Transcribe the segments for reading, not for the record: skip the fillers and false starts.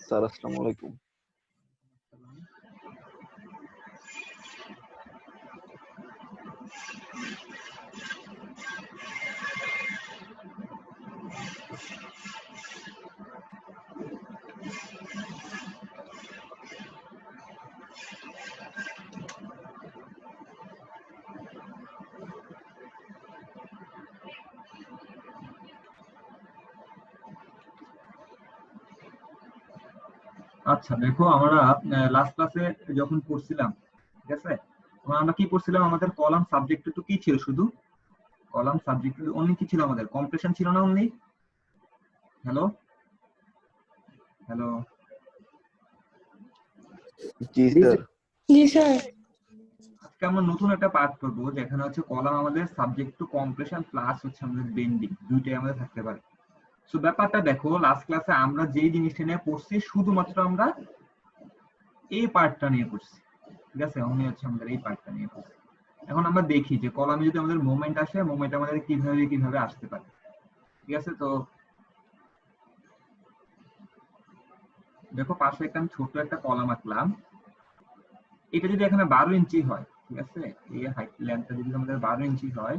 Sir আসসালামু আলাইকুম। আচ্ছা দেখো, আমরা লাস্ট ক্লাসে যখন পড়ছিলাম, ঠিক আছে, তখন আমরা কি পড়ছিলাম? আমাদের কলাম সাবজেক্ট তো কি ছিল? শুধু কলাম সাবজেক্ট অনলি কি ছিল? আমাদের কম্প্রেশন ছিল না অনলি? হ্যালো হ্যালো জি স্যার। জি স্যার। আজকে আমরা নতুন একটা পার্ট করবো, যেখানে হচ্ছে কলাম আমাদের সাবজেক্ট টু কম্প্রেশন প্লাস হচ্ছে আমাদের বেন্ডিং, দুইটাই আমাদের থাকতে পারে। সো ব্যাপারটা দেখো, লাস্ট ক্লাসে আমরা যেই জিনিসটা নিয়ে পড়ছি শুধুমাত্র আমরা এই পার্টটা নিয়ে পড়ছি, ঠিক আছে? অনলি হচ্ছে আমাদের এই পার্টটা নিয়ে পড়ছি। এখন আমরা দেখি যে কলামে যদি আমাদের মোমেন্ট আসে, মোমেন্ট আমাদের কিভাবে আসতে পারে, ঠিক আছে? তো দেখো, পাশে একটা আমি ছোট একটা কলাম আঁকলাম। এটা যদি এখানে 12 ইঞ্চি হয়, ঠিক আছে, এই হাইট লেন্থটা যদি আমাদের 12 ইঞ্চি হয়,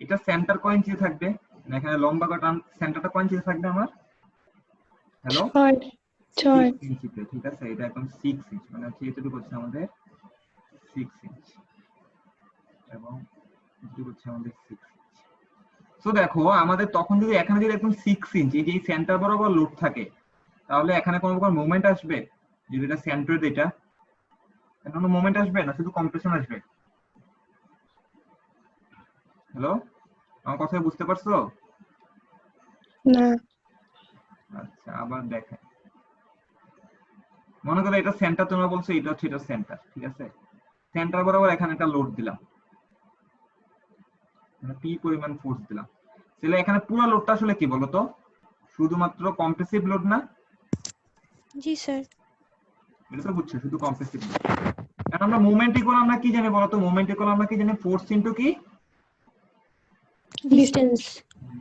এটা সেন্টার কয় ইঞ্চি থাকবে? না এখানে লম্বা কাটান সেন্টারটা কয় ইঞ্চি থাকবে আমার? হ্যালো, 6 ইঞ্চিতে, ঠিক আছে? এটা একদম 6 ইঞ্চ, মানে হচ্ছে এতটুকু হচ্ছে আমাদের 6 ইঞ্চ, এবং এতটুকু হচ্ছে আমাদের 6 ইঞ্চ। তো দেখো, আমাদের তখন যদি এখানে যদি একদম 6 ইঞ্চ এই যে সেন্টার বরাবর লোড থাকে, তাহলে এখানে কোনো প্রকার মুভমেন্ট আসবে? যদি এটা সেন্টার, এটা কোনো মুভমেন্ট আসবে না, শুধু কম্প্রেশন আসবে। হ্যালো, আমার কথা বুঝতে পারছো? না। আচ্ছা, আবার দেখেন, মনে করো এটা সেন্টার, তোমরা বলছো এটা হচ্ছে এটা সেন্টার, ঠিক আছে? সেন্টার বরাবর এখানে একটা লোড দিলাম, মানে পি পরিমাণ ফোর্স দিলাম। তাহলে এখানে পুরো লোডটা আসলে কি বলতো? শুধুমাত্র কম্প্রেসিভ লোড না? জি স্যার। এটা তো বুঝছো, শুধু কম্প্রেসিভ লোড। এখন আমরা মোমেন্ট ইকুয়াল আমরা কি জানি বলতো? মোমেন্ট ইকুয়াল আমরা কি জানি? ফোর্স ইনটু কি? ডিসটেন্স।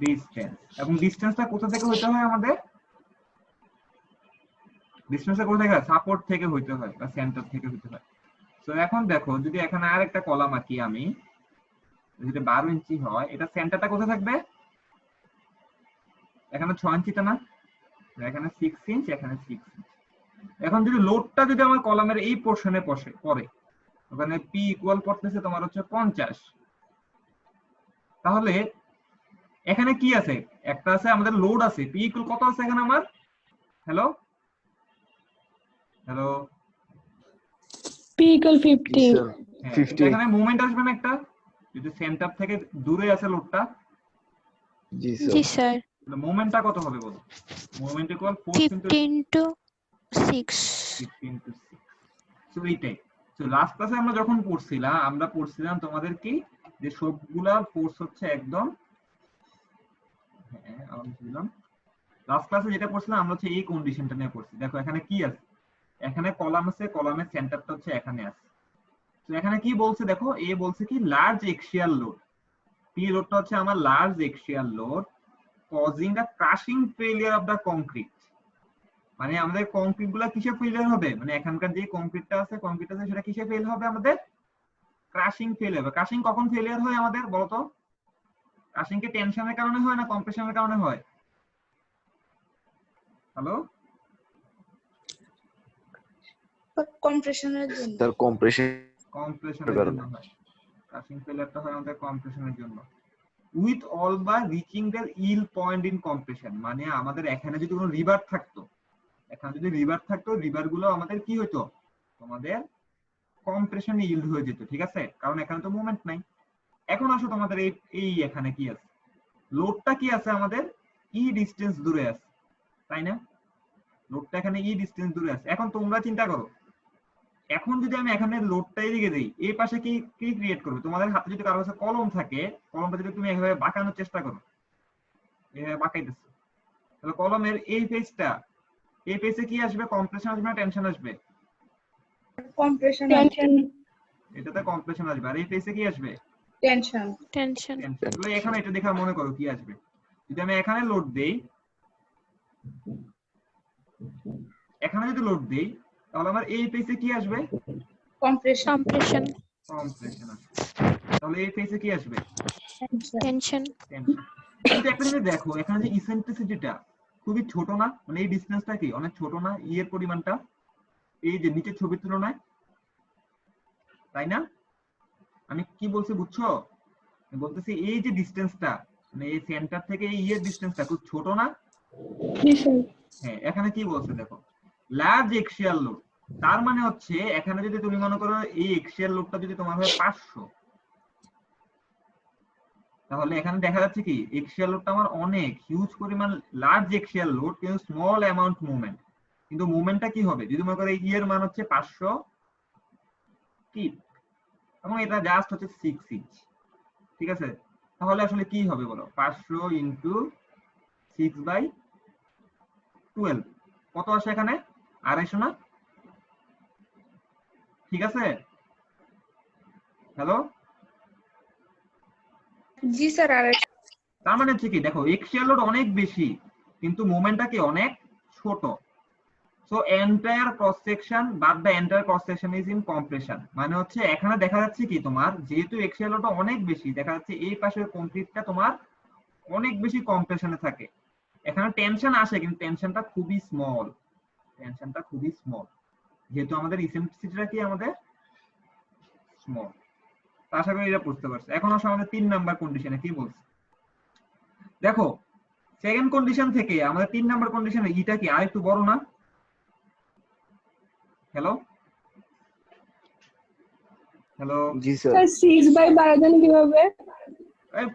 ডিসটেন্স। এবং ডিসটেন্সটা কোথা থেকে হইতে হয় আমাদের? ডিসটেন্সটা কোথা থেকে? সাপোর্ট থেকে হইতে হয়, বা সেন্টার থেকে হইতে হয়। তো এখন দেখো, যদি এখানে আর একটা কলাম আঁকি আমি, যদি 12 ইঞ্চি হয়, এটা সেন্টারটা কোথায় থাকবে? এখানে 6 ইঞ্চিতে না? এখানে 6 ইঞ্চ, এখানে 6 ইঞ্চ। এখন যদি লোডটা যদি আমার কলামের এই পোরশনে পড়ে, ওখানে পি ইকুয়াল পড়তেছে তোমার হচ্ছে 50, তাহলে এখানে কি আছে? একটা আছে আমাদের লোড আছে, পি ইকুয়াল কত আছে এখানে আমার? হ্যালো হ্যালো P equal জি 50. স্যার। হ্যাঁ, 50। এখানে মুভমেন্ট আসবে না একটা? যদি সেন্টার থেকে দূরে আছে লোডটা, জি জি স্যার। স্যার। তাহলে মোমেন্টটা কত হবে বলো? Moment equal force into 50 into 6. 6 into 6। So এইটাই। সো লাস্ট ক্লাসে আমরা যখন পড়ছিলাম তোমাদের কি, যে সবগুলা ফোর্স হচ্ছে একদম, হ্যাঁ আমরা বুঝলাম। লাস্ট ক্লাসে যেটা পড়ছিলাম আমরা হচ্ছে এই কন্ডিশনটা নিয়ে পড়ছি। দেখো এখানে কি আছে? এখানে কলাম আছে, কলামের সেন্টারটা হচ্ছে এখানে আছে। তো এখানে কি বলছে দেখো, এ বলছে কি লার্জ এক্সিয়াল লোড। পি লোডটা হচ্ছে আমার large axial load causing the crushing failure of the concrete. মানে আমাদের কংক্রিট গুলা কিসে ফেলিয়ার হবে? মানে এখানকার যে কংক্রিটটা আছে সেটা কিসে ফেল হবে? আমাদের ক্রাশিং ফেল হবে। ক্রাশিং কখন ফেলিয়ার হয় আমাদের বলতো? ক্রাশিং কি টেনশনের কারণে হয় না কম্প্রেশনের কারণে হয়? হ্যালো, কম্প্রেশনের জন্য। স্যার কম্প্রেশন কম্প্রেশনের কারণে। জন্য হয়। ক্রাশিং ফেলিয়ারটা হয় আমাদের কম্প্রেশনের জন্য। With all bar reaching the yield point in compression, মানে আমাদের এখানে যদি কোনো রিভার থাকতো, রিভার গুলো আমাদের কি হইতো? আমাদের কম্প্রেশনে ইল্ড হয়ে যেত, ঠিক আছে? কারণ এখানে তো মুভমেন্ট নাই। এখন আসো তোমাদের এই এখানে কি আছে? লোডটা কি আছে আমাদের? ই ডিসটেন্স দূরে আছে, তাই না? লোডটা এখানে ই ডিসটেন্স দূরে আছে। এখন তোমরা চিন্তা করো, এখন যদি আমি এখানে লোডটা এদিকে দেই, এই পাশে কি কি ক্রিয়েট করবে? তোমাদের হাতে যদি কারো কাছে কলম থাকে, কলমটা যদি তুমি এভাবে বাঁকানোর চেষ্টা করো, এভাবে বাঁকাইতেছো, তাহলে কলমের এই পেজে কি আসবে? কম্প্রেশন আসবে না টেনশন আসবে? কম্প্রেশন। এটাতে কম্প্রেশন আসবে। আর এই পেজে কি আসবে? টেনশন। টেনশন। তাহলে এখানে এটা দেখে মনে করো কি আসবে? যদি আমি এখানে লোড দেই, এখানে যদি লোড দেই তাহলে আমার এই ফেজে কি আসবে? Compression. কম্প্রেশন আসবে। তাহলে এই ফেজে কি আসবে? Tension. টেনশন। কিন্তু একটা জিনিস দেখো, এখানে যে ইসেন্ট্রিসিটিটা খুবই ছোট না, মানে এই ডিসটেন্সটা কি অনেক ছোট না এর পরিমাণটা এই যে নিচের ছবির তুলনায়, তাই না? আমি কি বলছি বুঝছো? আমি বলতেছি এই যে ডিসটেন্সটা, মানে এই সেন্টার থেকে এই এর ডিসটেন্সটা খুব ছোট না? Yes, sir. হ্যাঁ, এখানে কি বলছে দেখো, লার্জ এক্সিয়াল লোড। তার মানে হচ্ছে এখানে যদি তুমি মনে করো এই এক্সিয়াল লোডটা যদি তোমার হয় 500, তাহলে এখানে দেখা যাচ্ছে কি এক্সিয়াল লোডটা আমার অনেক হিউজ পরিমাণ, লার্জ এক্সিয়াল লোড কিন্তু স্মল অ্যামাউন্ট মুভমেন্ট। কিন্তু মুভমেন্টটা কি হবে যদি মনে করো এই এর মান হচ্ছে 500 কি, এবং এটা জাস্ট হচ্ছে 6 ইঞ্চ, ঠিক আছে? তাহলে আসলে কি হবে বলো, 500 ইনটু 6/12 কত আসে এখানে? 250 না? ঠিক আছে? হ্যালো, জি স্যার, আর তার মানে হচ্ছে কি দেখো এক্সিয়াল লোড অনেক বেশি কিন্তু মোমেন্টটা কি অনেক ছোট। So entire cross section but the entire cross section is in compression, মানে হচ্ছে এখানে দেখা যাচ্ছে কি তোমার যেহেতু এক্সিয়াল লোডটা অনেক বেশি, দেখা যাচ্ছে এই পাশের কংক্রিটটা তোমার অনেক বেশি কম্প্রেশনে থাকে। এখানে টেনশন আসে কিন্তু টেনশনটা খুবই স্মল, যেহেতু আমাদের ইসেন্ট্রিসিটিটা কি আমাদের স্মল। আশা করি এটা বুঝতে পারছো। এখন আসলে আমাদের 3 নাম্বার কন্ডিশনে কি বলছে দেখো, সেকেন্ড কন্ডিশন থেকে আমাদের 3 নাম্বার কন্ডিশনে ইটা কি আর একটু বড় না? হ্যালো হ্যালো, জি স্যার। স্যার 6/12 কিভাবে?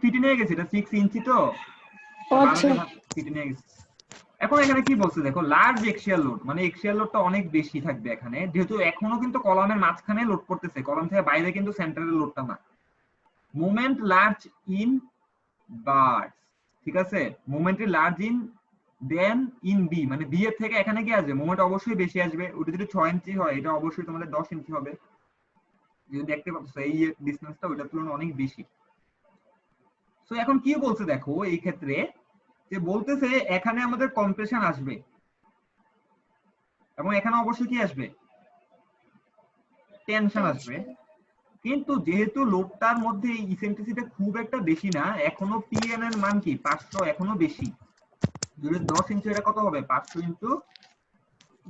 ফিটে নিয়ে গেছে, এটা 6 ইঞ্চি তো আচ্ছা, ফিটে নিয়ে গেছে। এখন এখানে কি বলছে দেখো, লার্জ এক্সিয়াল লোড, মানে এক্সিয়াল লোডটা অনেক বেশি থাকবে এখানে, যেহেতু এখনো কিন্তু কলামের মাঝখানে লোড করতেছে, কলাম থেকে বাইরে কিন্তু সেন্টারের লোডটা না। মোমেন্ট লার্জ ইন বার্স, ঠিক আছে? মোমেন্টে large in then in B, মানে বি এর থেকে এখানে কি আসবে মোমেন্ট অবশ্যই বেশি আসবে। ওটা যদি 6 ইঞ্চি হয় এটা অবশ্যই তোমাদের 10 ইঞ্চি হবে, যদি দেখতে পাচ্ছ এই ডিসটেন্সটা ওইটার তুলনায় অনেক বেশি। সো এখন কি বলছে দেখো এই ক্ষেত্রে, যে বলতেছে এখানে আমাদের কম্প্রেশন আসবে এবং এখানে অবশ্যই কি আসবে, টেনশন আসবে। কিন্তু যেহেতু লোডটার মধ্যে ইসেন্ট্রিসিটি খুব একটা বেশি না, এখনো পিএন এর মান কি 500 এখনো বেশি, যদি 10 ইঞ্চি এটা কত হবে 500 ইনটু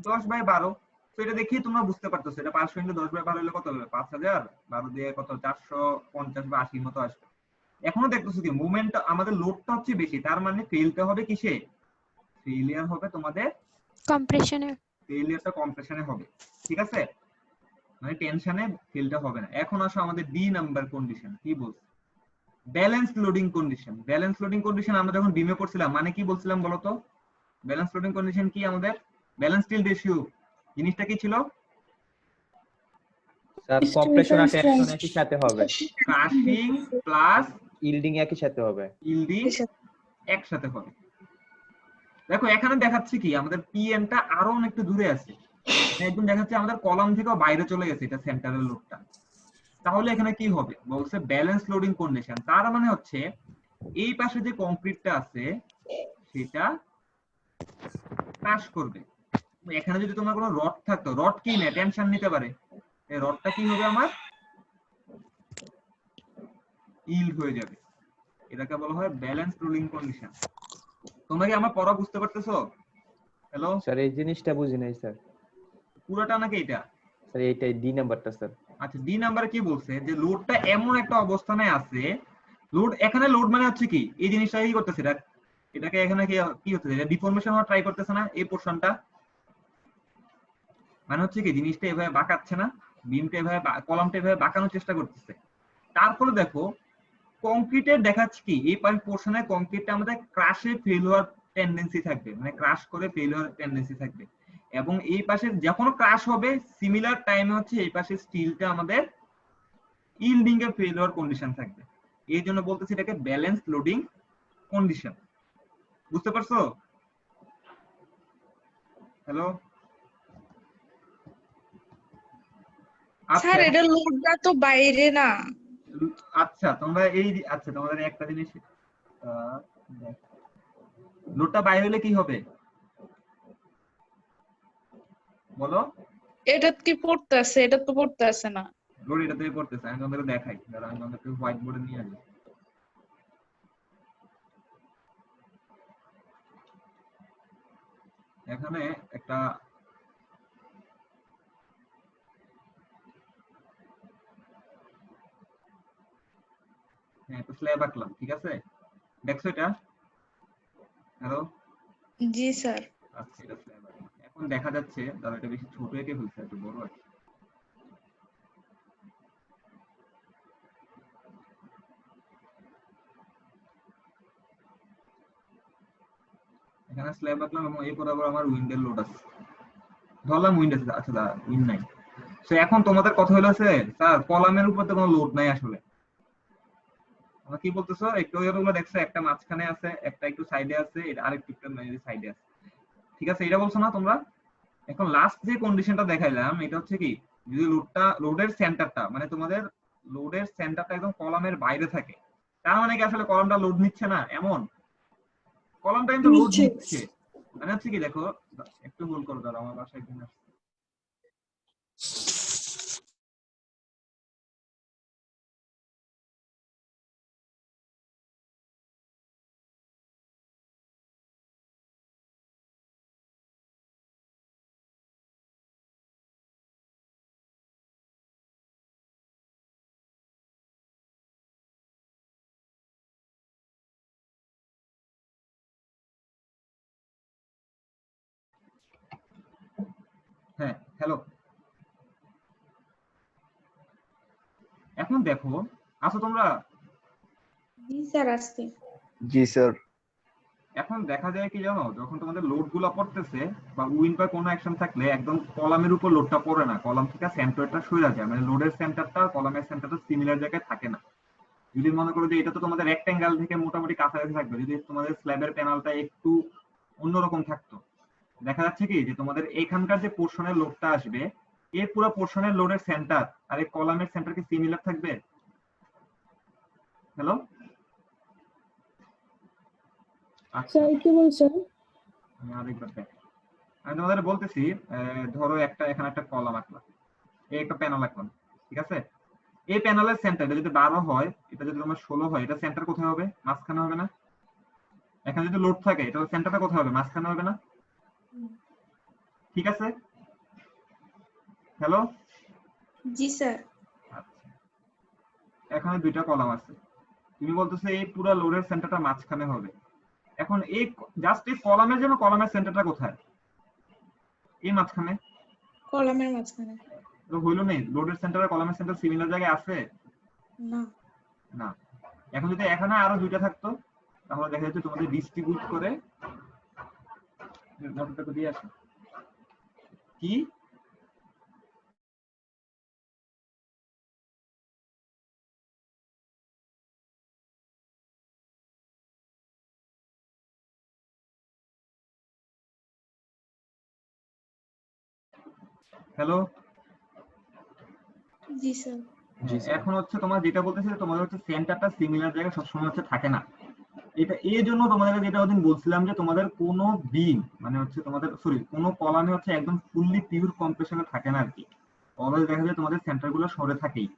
10/12। তো এটা দেখি তোমরা বুঝতে পারতেছো এটা 500 ইনটু 10/12 হলে কত হবে, 5000, 12 দিয়ে কত 450 বা 80 মতো আসবে। এখনো দেখতেছো কি মুভমেন্ট আমাদের লোডটা হচ্ছে বেশি, তার মানে ফেলতে হবে কিসে, ফেলিয়ার হবে তোমাদের কম্প্রেশনে। ফেলিয়ারটা কম্প্রেশনে হবে, ঠিক আছে? মানে টেনশনে ফেলটা হবে না। এখন আসো আমাদের ডি নাম্বার কন্ডিশন কি বলছে, balance loading condition. Balance loading condition আমরা যখন বিমে করছিলাম মানে কি বলছিলাম বলতো, ব্যালেন্স লোডিং কন্ডিশন কি আমাদের, ব্যালেন্স স্টিল রেশিও জিনিসটা কি ছিল, স্যার কম্প্রেশন আর টেনশন একই সাথে হবে, ক্রাশিং প্লাস ইল্ডিং একই সাথে হবে, ইল্ডিং একসাথে হবে। দেখো এখানে দেখাচ্ছে কি আমাদের পিএনটা আরো অনেকটা দূরে আছে, একদম দেখাচ্ছে আমাদের কলাম থেকেও বাইরে চলে গেছে এটা সেন্টারের লোডটা। তাহলে এখানে কি হবে বলছে ব্যালেন্স লোডিং কন্ডিশন, তার মানে হচ্ছে এই পাশে যে কংক্রিটটা আছে সেটা ক্রাশ করবে। এখানে যদি তোমার কোনো রড থাকতো, রড কি না টেনশন নিতে পারে, এই রডটা কি হবে আমার ইল্ড হয়ে যাবে, এটাকে বলা হয় ব্যালেন্স রোলিং কন্ডিশন। তোমরা কি আমার পড়া বুঝতে পারতেছো? হ্যালো স্যার এই জিনিসটা বুঝি নাই স্যার। পুরোটা নাকি এটা? স্যার এইটাই ডি নাম্বারটা স্যার। আচ্ছা, ডি নাম্বারে কি বলছে যে লোডটা এমন একটা অবস্থানে আছে, লোড এখানে লোড মানে হচ্ছে কি এই জিনিসটা কি করতেছে, এটাকে এখানে কি হচ্ছে, এটা ডিফর্মেশন হওয়ার ট্রাই করতেছে না এই পোরশনটা, মানে হচ্ছে কি জিনিসটা এভাবে বাঁকাচ্ছে না, বিমটা এভাবে কলামটা এভাবে বাঁকানোর চেষ্টা করতেছে। তারপরে দেখো কংক্রিটের দেখাচ্ছে কি এই পোরশনে কংক্রিটটা আমাদের ক্রাশে ফেল হওয়ার টেন্ডেন্সি থাকবে, মানে ক্রাশ করে ফেল হওয়ার টেন্ডেন্সি থাকবে। এবং এই পাশে যখন ক্রাশ হবে সিমিলার টাইমে হচ্ছে এই পাশে স্টিলটা আমাদের ইল্ডিং এ ফেল হওয়ার কন্ডিশন থাকবে। এই জন্য বলতেছি এটাকে ব্যালেন্স লোডিং কন্ডিশন। বুঝতে পারছো? হ্যালো স্যার এটা লোডটা তো বাইরে না। আচ্ছা তোমরা এই আচ্ছা তোমাদের একটা জিনিস, লোডটা বাইরে হলে কি হবে, বলো। এটা কি পড়তেছে? এটা তো পড়তেছে না। লোড এটা থেকে করতেছে, আমি তোমাদেরকে দেখাই, দাঁড়া আমি তোমাদেরকে হোয়াইট বোর্ডে নিয়ে আসি। এখানে একটা একটা স্ল্যাব আঁকলাম, ঠিক আছে? দেখছো এটা? হ্যালো, জি স্যার। আচ্ছা এটা স্ল্যাব আঁকলাম। এখন দেখা যাচ্ছে দাঁড়া এটা বেশি ছোট এঁকে ফেলছে, একটু বড় আছে। এখানে স্ল্যাব আঁকলাম এবং এই বরাবর আমার উইন্ডের লোড আছে, ধরলাম উইন্ড আছে, আচ্ছা দাঁড়া উইন্ড নাই। তো এখন তোমাদের কথা হলো আছে স্যার কলামের উপর তো কোনো লোড নাই আসলে, তোমরা কি বলতেছো? একটু এগুলো দেখছো, একটা মাঝখানে আছে, একটা একটু সাইডে আছে, এটা আরেকটু একটু সাইডে আছে, ঠিক আছে? এটা বলছো না তোমরা? এখন লাস্ট যে কন্ডিশনটা দেখাইলাম এটা হচ্ছে কি, যদি লোডের সেন্টারটা মানে তোমাদের লোডের সেন্টারটা একদম কলামের বাইরে থাকে, তার মানে কি আসলে কলামটা লোড নিচ্ছে না এমন? কলামটা কিন্তু লোড নিচ্ছে, মানে হচ্ছে কি দেখো, একটু হোল্ড করো, দাঁড়াও আমার বাসায় একদিন আসছে। হ্যাঁ হ্যালো, এখন দেখো আচ্ছা তোমরা, জি স্যার আসছে। জি স্যার। এখন দেখা যায় কি জানো, যখন তোমাদের লোড গুলা পড়তেছে বা উইন্ড বা কোনো অ্যাকশন থাকলে একদম কলামের উপর লোডটা পড়ে না, কলাম থেকে সেন্টারটা সরে যায়, মানে লোডের সেন্টারটা কলামের সেন্টারটা সিমিলার জায়গায় থাকে না। যদি মনে করো যে এটা তো তোমাদের রেক্ট্যাঙ্গেল থেকে মোটামুটি কাছাকাছি থাকবে, যদি তোমাদের স্ল্যাবের প্যানেলটা একটু অন্যরকম থাকতো, দেখা যাচ্ছে কি যে তোমাদের এখানকার যে পোর্শনের লোডটা আসবে, এই পুরো পোর্শনের লোডের সেন্টার আর এই কলামের সেন্টার কি সিমিলার থাকবে? হ্যালো, আচ্ছা স্যার কি বলছেন? আমি আরেকবার দেখ, আমি তোমাদের বলতেছি, ধরো একটা এখানে একটা কলাম আঁকলাম, এই একটা প্যানেল আঁকলাম, ঠিক আছে? এই প্যানেলের সেন্টার এটা যদি 12 হয়, এটা যদি তোমার 16 হয়, এটা সেন্টার কোথায় হবে? মাঝখানে হবে না? এখানে যদি লোড থাকে এটা সেন্টারটা কোথায় হবে? মাঝখানে হবে না? ঠিক আছে? হ্যালো, জি স্যার। আচ্ছা এখানে দুইটা কলাম আছে, তুমি বলতেছো এই পুরো লোডের সেন্টারটা মাঝখানে হবে। এখন এই জাস্ট এই কলামের জন্য কলামের সেন্টারটা কোথায়? এই মাঝখানে। কলামের মাঝখানে। তো হইলো নেই, লোডের সেন্টার আর কলামের সেন্টার সিমিলার জায়গায় আছে না। না? এখন যদি এখানে আরো দুইটা থাকতো, তাহলে দেখা যাচ্ছে তোমাদের ডিস্ট্রিবিউট করে মোটরটা দিয়ে আসে কি হ্যালো, জি স্যার। জি স্যার। এখন হচ্ছে তোমার যেটা বলতেছি যে তোমাদের হচ্ছে সেন্টারটা সিমিলার জায়গায় সবসময় হচ্ছে থাকে না। এটা এই জন্য তোমাদেরকে যেটা ওদিন বলছিলাম যে তোমাদের কোনো বিম মানে হচ্ছে তোমাদের সরি কোনো কলামে হচ্ছে একদম ফুললি পিওর কম্প্রেশনে থাকে না আর কি, অলওয়েজ দেখা যায় তোমাদের সেন্টারগুলো সরে থাকেই।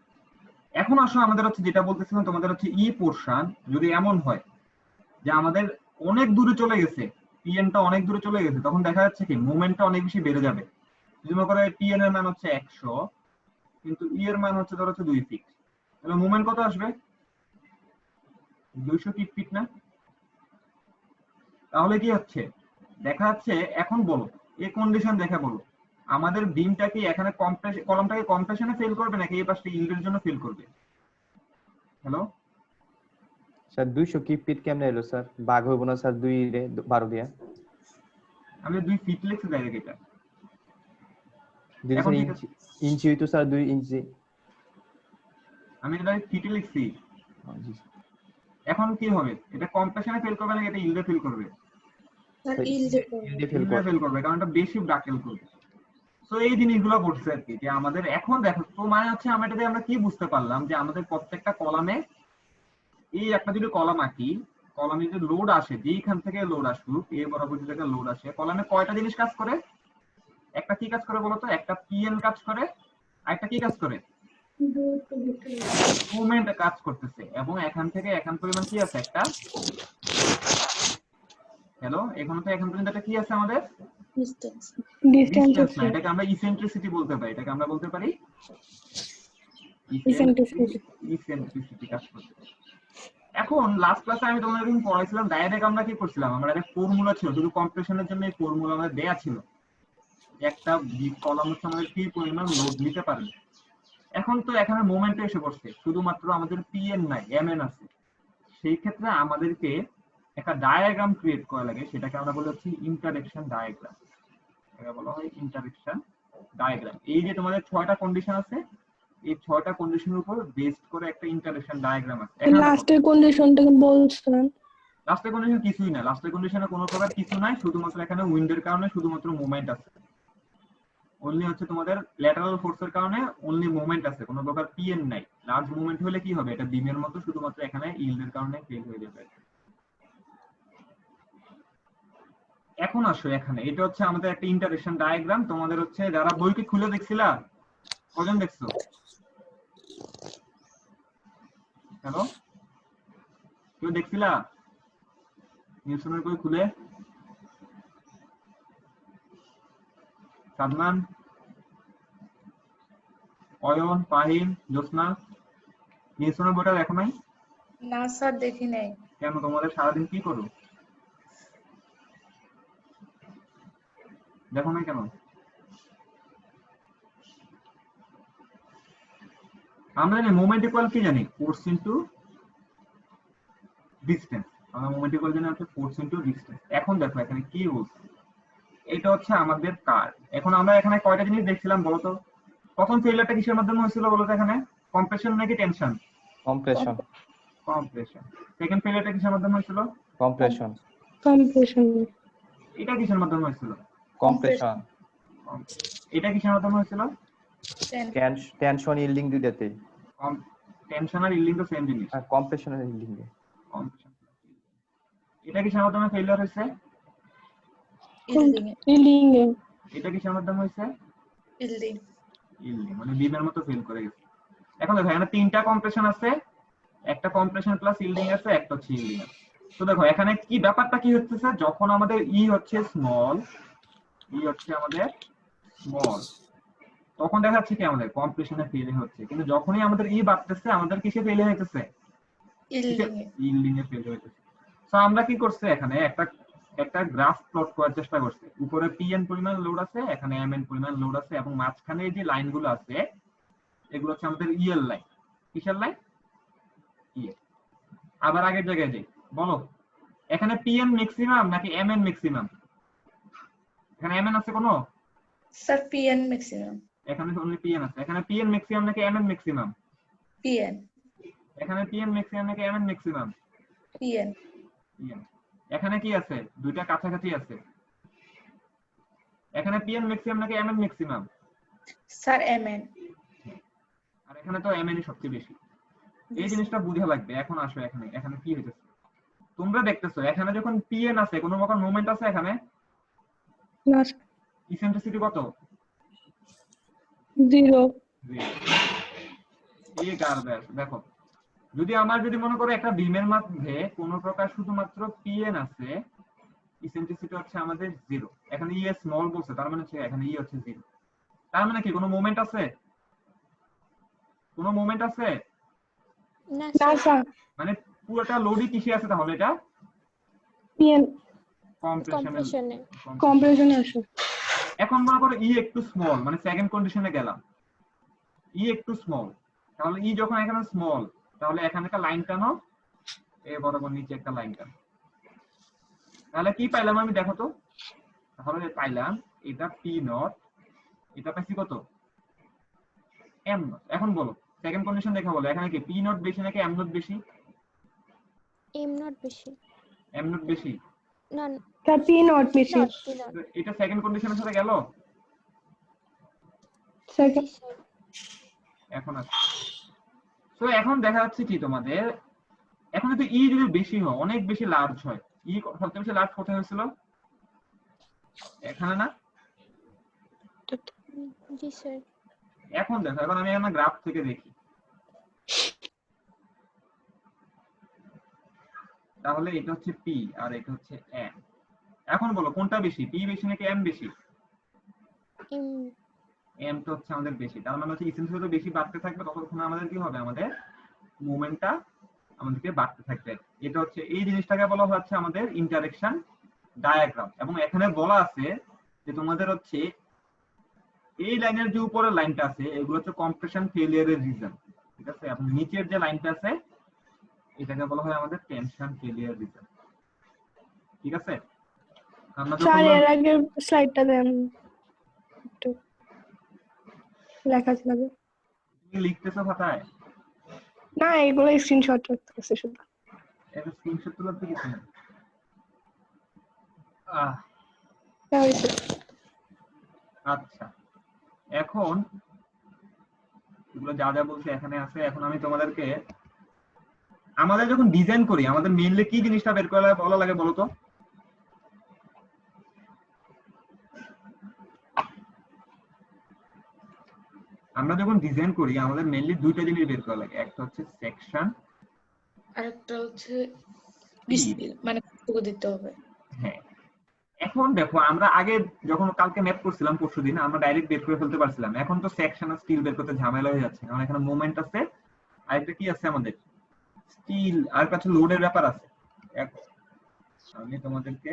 এখন আসলে আমাদের হচ্ছে যেটা বলতেছিলাম তোমাদের হচ্ছে ই পোর্শন যদি এমন হয় যে আমাদের অনেক দূরে চলে গেছে, পিএনটা অনেক দূরে চলে গেছে, তখন দেখা যাচ্ছে কি মুভমেন্টটা অনেক বেশি বেড়ে যাবে। যদি মনে করো পিএন এর মান হচ্ছে 100 কিন্তু ই এর মান হচ্ছে ধরো হচ্ছে 2 ফিট, তাহলে মুভমেন্ট কত আসবে? 200 ফিট না? তাহলে কি হচ্ছে দেখা যাচ্ছে, এখন বলো এই কন্ডিশন দেখে বলো আমাদের বিমটা কি এখানে কলামটাকে কম্প্রেশনে ফেল করবে নাকি এই পাশে ইল্ডের জন্য ফেল করবে? হ্যালো, স্যার 200 কি ফিট কেমনে এলো স্যার? ভাগ হইব না স্যার 2 রে 12 দিয়া? আমি 2 ফিট লিখছি ডাইরেক্ট এটা। দিলে এখন স্যার ঠিক ইঞ্চি ইঞ্চি হইতো স্যার 2 ইঞ্চি। আমি এটা ফিটে লিখছি। জি এখন কি হবে, এটা কম্প্রেশনে ফেল করবে নাকি এটা ইল্ডে ফেল করবে? স্যার স্যার ইলডে করবে। ইলডে ফেল ইল্ডে করে। ফেল করবে, কারণ এটা বেশি ডাকেল করবে। তো এই জিনিসগুলো ঘটছে আর কি, যে আমাদের এখন দেখো তো মানে হচ্ছে আমরা কি বুঝতে পারলাম যে আমাদের প্রত্যেকটা কলামে এই একটা যদি কলাম আঁকি, কলামে যদি লোড আসে, যেইখান থেকে লোড আসুক এ বরাবর যদি একটা লোড আসে, কলামে কয়টা জিনিস কাজ করে? একটা কি কাজ করে বলো তো? একটা pn কাজ করে, আর একটা কি কাজ করে? মোমেন্ট কাজ করতেছে। এবং এখান থেকে এখান পরিমাণ কি আছে? একটা হ্যালো, এখান থেকে এখান পর্যন্ত একটা কি আছে আমাদের? ডিস্টেন্স। ডিসটেন্স না, এটাকে আমরা ইসেন্ট্রিসিটি বলতে পারি। এটাকে আমরা বলতে পারি ইসেন্ট্রিসিটি কাজ করতে। এখন লাস্ট ক্লাসে আমি তোমাদের যখন পড়াইছিলাম ডাইরেক্ট আমরা কি করছিলাম? আমরা একটা ফর্মুলা ছিল, শুধু কম্প্রেশনের জন্য এই ফর্মুলা আমাদের দেয়া ছিল। একটা কলাম হচ্ছে আমাদের কি পরিমাণ লোড নিতে পারবে। এখন তো এখানে মোমেন্টে এসে পড়ছে, শুধুমাত্র আমাদের pn নাই, mn আছে। সেই ক্ষেত্রে আমাদেরকে একটা ডায়াগ্রাম ক্রিয়েট করা লাগে, সেটাকে আমরা বলি হচ্ছে ইন্টারঅ্যাকশন ডায়াগ্রাম। এটা বলা হয় ইন্টারঅ্যাকশন ডায়াগ্রাম। এই যে তোমাদের 6টা কন্ডিশন আছে, এই 6টা কন্ডিশনের উপর বেসড করে একটা ইন্টারঅ্যাকশন ডায়াগ্রাম আছে। লাস্টের কন্ডিশনটা বলছেন? লাস্টের কন্ডিশন কিছুই না, লাস্টের কন্ডিশনে কোনো প্রকার কিছু নাই, শুধুমাত্র এখানে উইন্ডের কারণে শুধুমাত্র মোমেন্ট আছে। অনলি হচ্ছে তোমাদের ল্যাটারাল ফোর্সের কারণে অনলি মোমেন্ট আছে, কোনো প্রকার পিএন নাই। লার্জ মোমেন্ট হলে কি হবে? এটা বিমের মতো শুধুমাত্র এখানে ইল্ডের কারণে ফেল হয়ে যাবে। এখন আসো এখানে, এটা হচ্ছে আমাদের একটা ইন্টারঅ্যাকশন ডায়াগ্রাম। তোমাদের হচ্ছে যারা বইকে খুলে দেখছিলা, কজন দেখছো? হ্যালো, কেউ দেখছিলা নিউটনের বই খুলে? সাদমান, অয়ন, ফাহিম, জোসনা, নিউটনের বইটা দেখো নাই? না স্যার, দেখি নাই। কেন, তোমাদের সারাদিন কি করো? দেখো নাই কেন? আমরা জানি মোমেন্ট ইকুয়াল কি জানি? Force into distance. আমরা মোমেন্ট ইকুয়াল জানি হচ্ছে ফোর্স ইনটু ডিসটেন্স। এখন দেখো এখানে কি বলছে, এটা হচ্ছে আমাদের কার। এখন আমরা এখানে কয়টা জিনিস দেখছিলাম বলো তো? প্রথম ফেলিয়ারটা কিসের মাধ্যমে হয়েছিল বলো তো? এখানে কম্প্রেশন নাকি টেনশন? কম্প্রেশন। কম্প্রেশন। সেকেন্ড ফেলিয়ারটা কিসের মাধ্যমে হয়েছিল? কম্প্রেশন। কম্প্রেশন। এটা কিসের মাধ্যমে হয়েছিল? কম্প্রেশন। এটা কিসের মাধ্যমে হয়েছিল? টেনশন ইল্ডিং দুইটাতেই। টেনশন আর ইল্ডিং তো সেম জিনিস। আর কম্প্রেশন আর ইল্ডিং এ। এটা কিসের মাধ্যমে ফেলিয়ার হয়েছে? ইল্ডিং এ। এটা কিসের মাধ্যমে হয়েছে? ইল্ডিং। ইল্ডিং মানে বিমের মতো ফেল করে গেছে। এখন দেখো এখানে তিনটা কম্প্রেশন আছে, একটা কম্প্রেশন প্লাস ইল্ডিং আছে, একটা হচ্ছে ইল্ডিং আছে। তো দেখো এখানে কি ব্যাপারটা কি হচ্ছে? যখন আমাদের ই হচ্ছে স্মল, ই হচ্ছে আমাদের স্মল, তখন দেখা যাচ্ছে কি আমাদের কম্প্রেশনে ফেল হচ্ছে। কিন্তু যখনই আমাদের ই বাড়তেছে, আমাদের কিসে ফেল হইতেছে? ইল্ডিং এ ফেল হইতেছে। সো আমরা কি করছে? এখানে একটা গ্রাফ প্লট করার চেষ্টা করছে। উপরে পিএন পরিমাণ লোড আছে, এখানে এমএন পরিমাণ লোড আছে, এবং মাঝখানে যে লাইনগুলো আছে এগুলো হচ্ছে আমাদের ইএল লাইন। কিসের লাইন? ইএল। আবার আগের জায়গায় যাই, বলো এখানে পিএন ম্যাক্সিমাম নাকি এমএন ম্যাক্সিমাম? এখানে এমএন আছে কোনো? Sir P N maximum. এখানে অনলি পিএন আছে। এখানে পিএন ম্যাক্সিমাম নাকি এমএন ম্যাক্সিমাম? পিএন। এখানে পিএন ম্যাক্সিমাম নাকি এমএন ম্যাক্সিমাম? পিএন। পিএন। এখানে কি আছে? দুইটা কাছাকাছি আছে। এখানে পিএন ম্যাক্সিমাম নাকি এমএন ম্যাক্সিমাম? Sir M N. আর এখানে তো এমএন সবচেয়ে বেশি। এই জিনিসটা বুঝা লাগবে। এখন আসো এখানে, এখানে কি হইতেছে তোমরা দেখতেছো? এখানে যখন পিএন আছে, কোনো প্রকার মোমেন্ট আছে এখানে? না। ইসেন্ট্রিসিটি কত? 0। এই গার্বেজ। দেখো যদি আমার যদি মনে করো একটা বিমের মধ্যে কোনো প্রকার শুধুমাত্র পিএন আছে, ইসেন্ট্রিসিটি হচ্ছে আমাদের 0। এখানে ই স্মল বলছে, তার মানে হচ্ছে এখানে ই হচ্ছে 0। তার মানে কি কোনো মোমেন্ট আছে? কোনো মোমেন্ট আছে না না স্যার। মানে পুরোটা লোডই কিসে আছে তাহলে? এটা পিএন কম্প্রেশনে। কম্প্রেশনে আছে। এখন মনে করো ই একটু স্মল, মানে সেকেন্ড কন্ডিশনে গেলাম, ই একটু স্মল, তাহলে ই যখন এখানে স্মল, তাহলে এখানে একটা লাইন টানো, এই বরাবর নিচে একটা লাইন টানো। তাহলে কি পাইলাম আমি? দেখো তো, তাহলে পাইলাম এটা পি নট, এটা পাইছি কত? Am not. এখন বলো সেকেন্ড কন্ডিশন দেখা, বলো এখানে কি পি নট বেশি নাকি এম নট বেশি? এম নট বেশি। এম নট বেশি না, স্যার পি নট বেশি। এটা সেকেন্ড কন্ডিশনের সাথে গেল। সেকেন্ড। এখন আছে। তো এখন দেখা যাচ্ছে কি তোমাদের, এখন যদি ই যদি বেশি হয়, অনেক বেশি লার্জ হয়, ই সবচেয়ে বেশি লার্জ কোথায় হয়েছিল? এখানে না? জি স্যার। এখন দেখো, এখন আমি আমার গ্রাফ থেকে দেখি, তাহলে এটা হচ্ছে পি আর এটা হচ্ছে এম। এখন বলো কোনটা বেশি, পি বেশি নাকি এম বেশি? এম। এম তো হচ্ছে আমাদের বেশি, তার মানে হচ্ছে ইসেন্সিয়াল যত বেশি বাড়তে থাকবে ততক্ষণ আমাদের কি হবে, আমাদের মুভমেন্টটা আমাদেরকে বাড়তে থাকবে। এটা হচ্ছে এই জিনিসটাকে বলা হচ্ছে আমাদের ইন্টারেকশন ডায়াগ্রাম। এবং এখানে বলা আছে যে তোমাদের হচ্ছে এই লাইনের যে উপরের লাইনটা আছে এগুলো হচ্ছে কম্প্রেশন ফেলিয়ারের রিজন, ঠিক আছে? এবং নিচের যে লাইনটা আছে এটাকে বলা হয় আমাদের টেনশন ফেলিয়ার রিজন, ঠিক আছে? আমরা স্যার যখন এর আগের স্লাইডটা দেন একটু, লেখা যাবে তুমি লিখতেছো খাতায়, না, এগুলো স্ক্রিনশট রাখতেছে শুধু। এটা স্ক্রিনশট তোলার তো কিছু নেই। আচ্ছা, এখন এগুলো যা যা বলছে এখানে আছে। এখন আমি তোমাদেরকে, আমাদের যখন ডিজাইন করি আমাদের মেইনলি কি জিনিসটা বের করা বলা লাগে বলো তো? আমরা যখন ডিজাইন করি আমাদের মেইনলি দুইটা জিনিস বের করা লাগে, একটা হচ্ছে সেকশন আর একটা হচ্ছে মানে কতটুকু দিতে হবে। হ্যাঁ, এখন দেখো আমরা আগে যখন কালকে ম্যাপ করছিলাম পরশুদিন আমরা ডাইরেক্ট বের করে ফেলতে পারছিলাম, এখন তো সেকশন আর স্টিল বের করতে ঝামেলা হয়ে যাচ্ছে, কারণ এখানে মোমেন্ট আছে আর একটা কি আছে আমাদের স্টিল আর কাছে লোডের ব্যাপার আছে। আমি তোমাদেরকে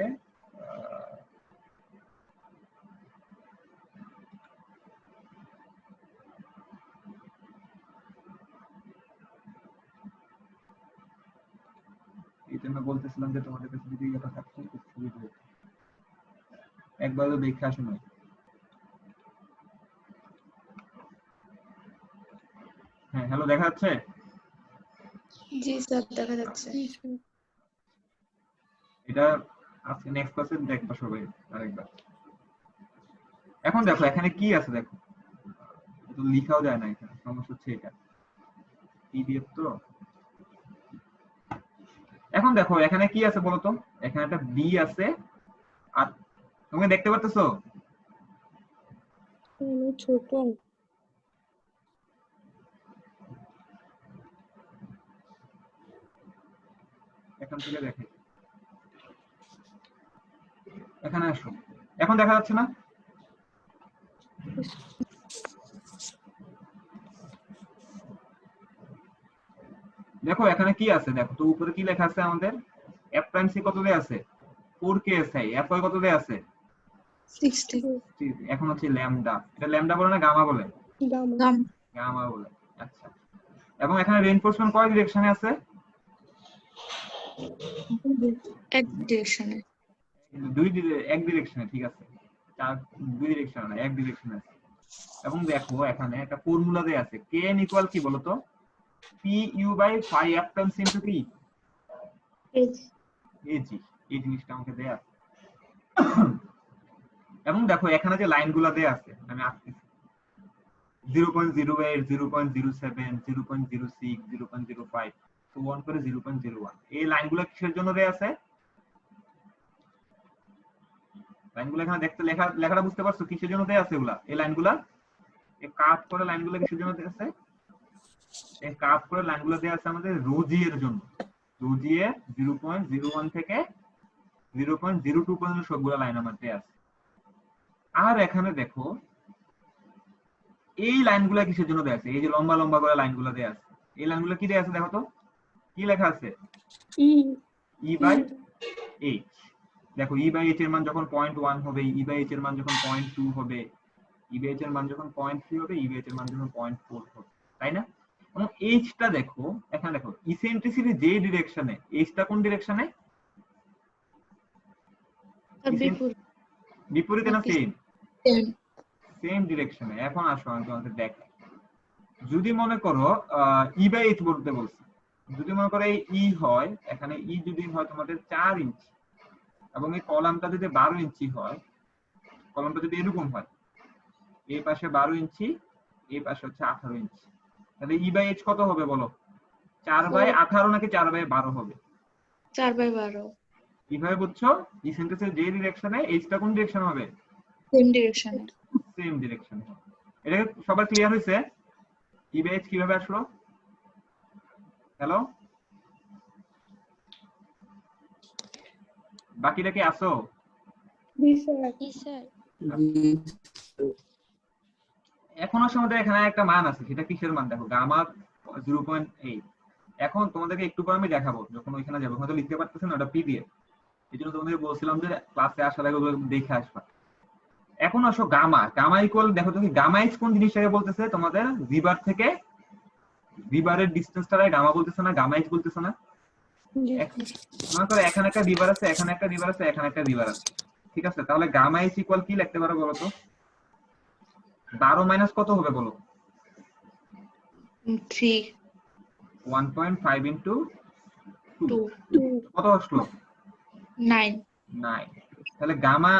এই জন্য বলতেছিলাম যে তোমাদের কাছে যদি এটা থাকতো খুব সুবিধা হতো, একবার তো দেখে আসো না। হ্যাঁ হ্যালো, দেখা যাচ্ছে? জি স্যার দেখা যাচ্ছে। এটা আজকে নেক্সট ক্লাসে দেখবা সবাই আরেকবার। এখন দেখো এখানে কি আছে, দেখো তো লেখাও যায় না, এখানে সমস্যা হচ্ছে এটা পিডিএফ তো। এখন দেখো এখানে কি আছে বলো তো, এখানে একটা বি আছে আর তুমি দেখতে পারতেছো ছোট এখান থেকে দেখে, এখানে আসো, এখন দেখা যাচ্ছে না? দেখো এখানে কি আছে, দেখো তো উপরে কি লেখা আছে আমাদের, এফ প্রাইম সি কত দেয়া আছে 4 KSI, এফ ওয়াই কত দেয়া আছে 60 এখন হচ্ছে ল্যামডা, এটা ল্যামডা বলে না গামা বলে? গাম গামা বলে। আচ্ছা, এবং এখানে রিইনফোর্সমেন্ট কয় ডিরেকশনে আছে? এক ডিরেকশনে এক ডিরেকশনে, ঠিক আছে, দুই ডিরেকশনে না, এক ডিরেকশনে আছে। এবং দেখো এখানে একটা ফর্মুলা দেয়া আছে, kn ইকুয়াল কি বলতো, pu/phi f টাইমস ইনটু কি ag, এই জিনিসটা আমাকে দেয়া আছে। এবং দেখো এখানে যে লাইনগুলো দেয়া আছে আমি আঁকতেছি, 0.08 0.07 0.06 0.05 তো 1 করে 0.01, এই লাইনগুলো কিসের জন্য দেয়া আছে? লাইনগুলো এখানে দেখতে লেখাটা বুঝতে পারছো কিসের জন্য দেয়া আছে এগুলা? এই লাইনগুলা এই কাট করে লাইনগুলো কিসের জন্য দেয়া আছে? এই কাট করে লাইনগুলো দেয়া আছে আমাদের রোজি এর জন্য। রোজি এ 0.01 থেকে 0.02 পর্যন্ত সবগুলো লাইন আমার দেয়া আছে। আর এখানে দেখো এই লাইনগুলো কিসের জন্য দেয়া আছে? এই যে লম্বা লম্বা করে লাইনগুলো দেয়া আছে, এই লাইনগুলো কি দেয়া আছে দেখো তো, কি লেখা আছে? E/H। দেখো E/H এর মান যখন 0.1 হবে, E/H এর মান যখন 0.2 হবে, E/H এর মান যখন 0.3 হবে, E/H এর মান যখন 0.4 হবে, তাই না? এবং H টা দেখো, এখানে দেখো ইসেন্ট্রিসিটি যে ডিরেকশনে, H টা কোন ডিরেকশনে? বিপরীতে না সেম? সেম ডিরেকশনে। এখন আসো আমি তোমাদের দেখাই, যদি মনে করো E/H বলতে বলছি, যদি মনে করো এই E হয়, এখানে E যদি হয় তোমাদের 4 ইঞ্চি এবং এই কলামটা যদি 12 ইঞ্চি হয়, কলামটা যদি এরকম হয়, এই পাশে 12 ইঞ্চি এই পাশে হচ্ছে 18 ইঞ্চি, তাহলে E/H কত হবে বলো? 4/18 নাকি 4/12 হবে? 4/12। কিভাবে বুঝছো? ইসেন্ট্রিসের যে ডিরেকশনে H টা কোন ডিরেকশন হবে? সেম ডিরেকশনে। Same direction. এটা সবার ক্লিয়ার হয়েছে? ইবেজ কিভাবে আসলো? হ্যালো, বাকিটা কি আসো? জি স্যার। জি স্যার। এখন আসলে আমাদের এখানে একটা মান আছে, সেটা কিসের মান দেখো, গামা 0.8। এখন তোমাদেরকে একটু পর আমি দেখাবো, যখন ওইখানে যাবো হয়তো লিখতে পারতেছ না, ওটা পিডিএফ, এই জন্য তোমাদের বলছিলাম যে ক্লাসে আসার আগে ওগুলো দেখে আসবা। এখন আসো গামা, গামা ইকুয়াল দেখো তো, গামা ইজ কোন জিনিসটাকে বলতেছে তোমাদের, রিভার থেকে রিভারের ডিসটেন্সটারে গামা বলতেছে না, গামা ইজ বলতেছে না। মনে করো এখানে একটা রিভার আছে, এখানে একটা রিভার আছে, এখানে একটা রিভার আছে, ঠিক আছে? তাহলে গামা ইজ ইকুয়াল কি লিখতে পারো বলো তো? 12 মাইনাস কত হবে বলো? 3 1.5 ইন্টু 2 2 কত আসলো? 9 9। তাহলে গামা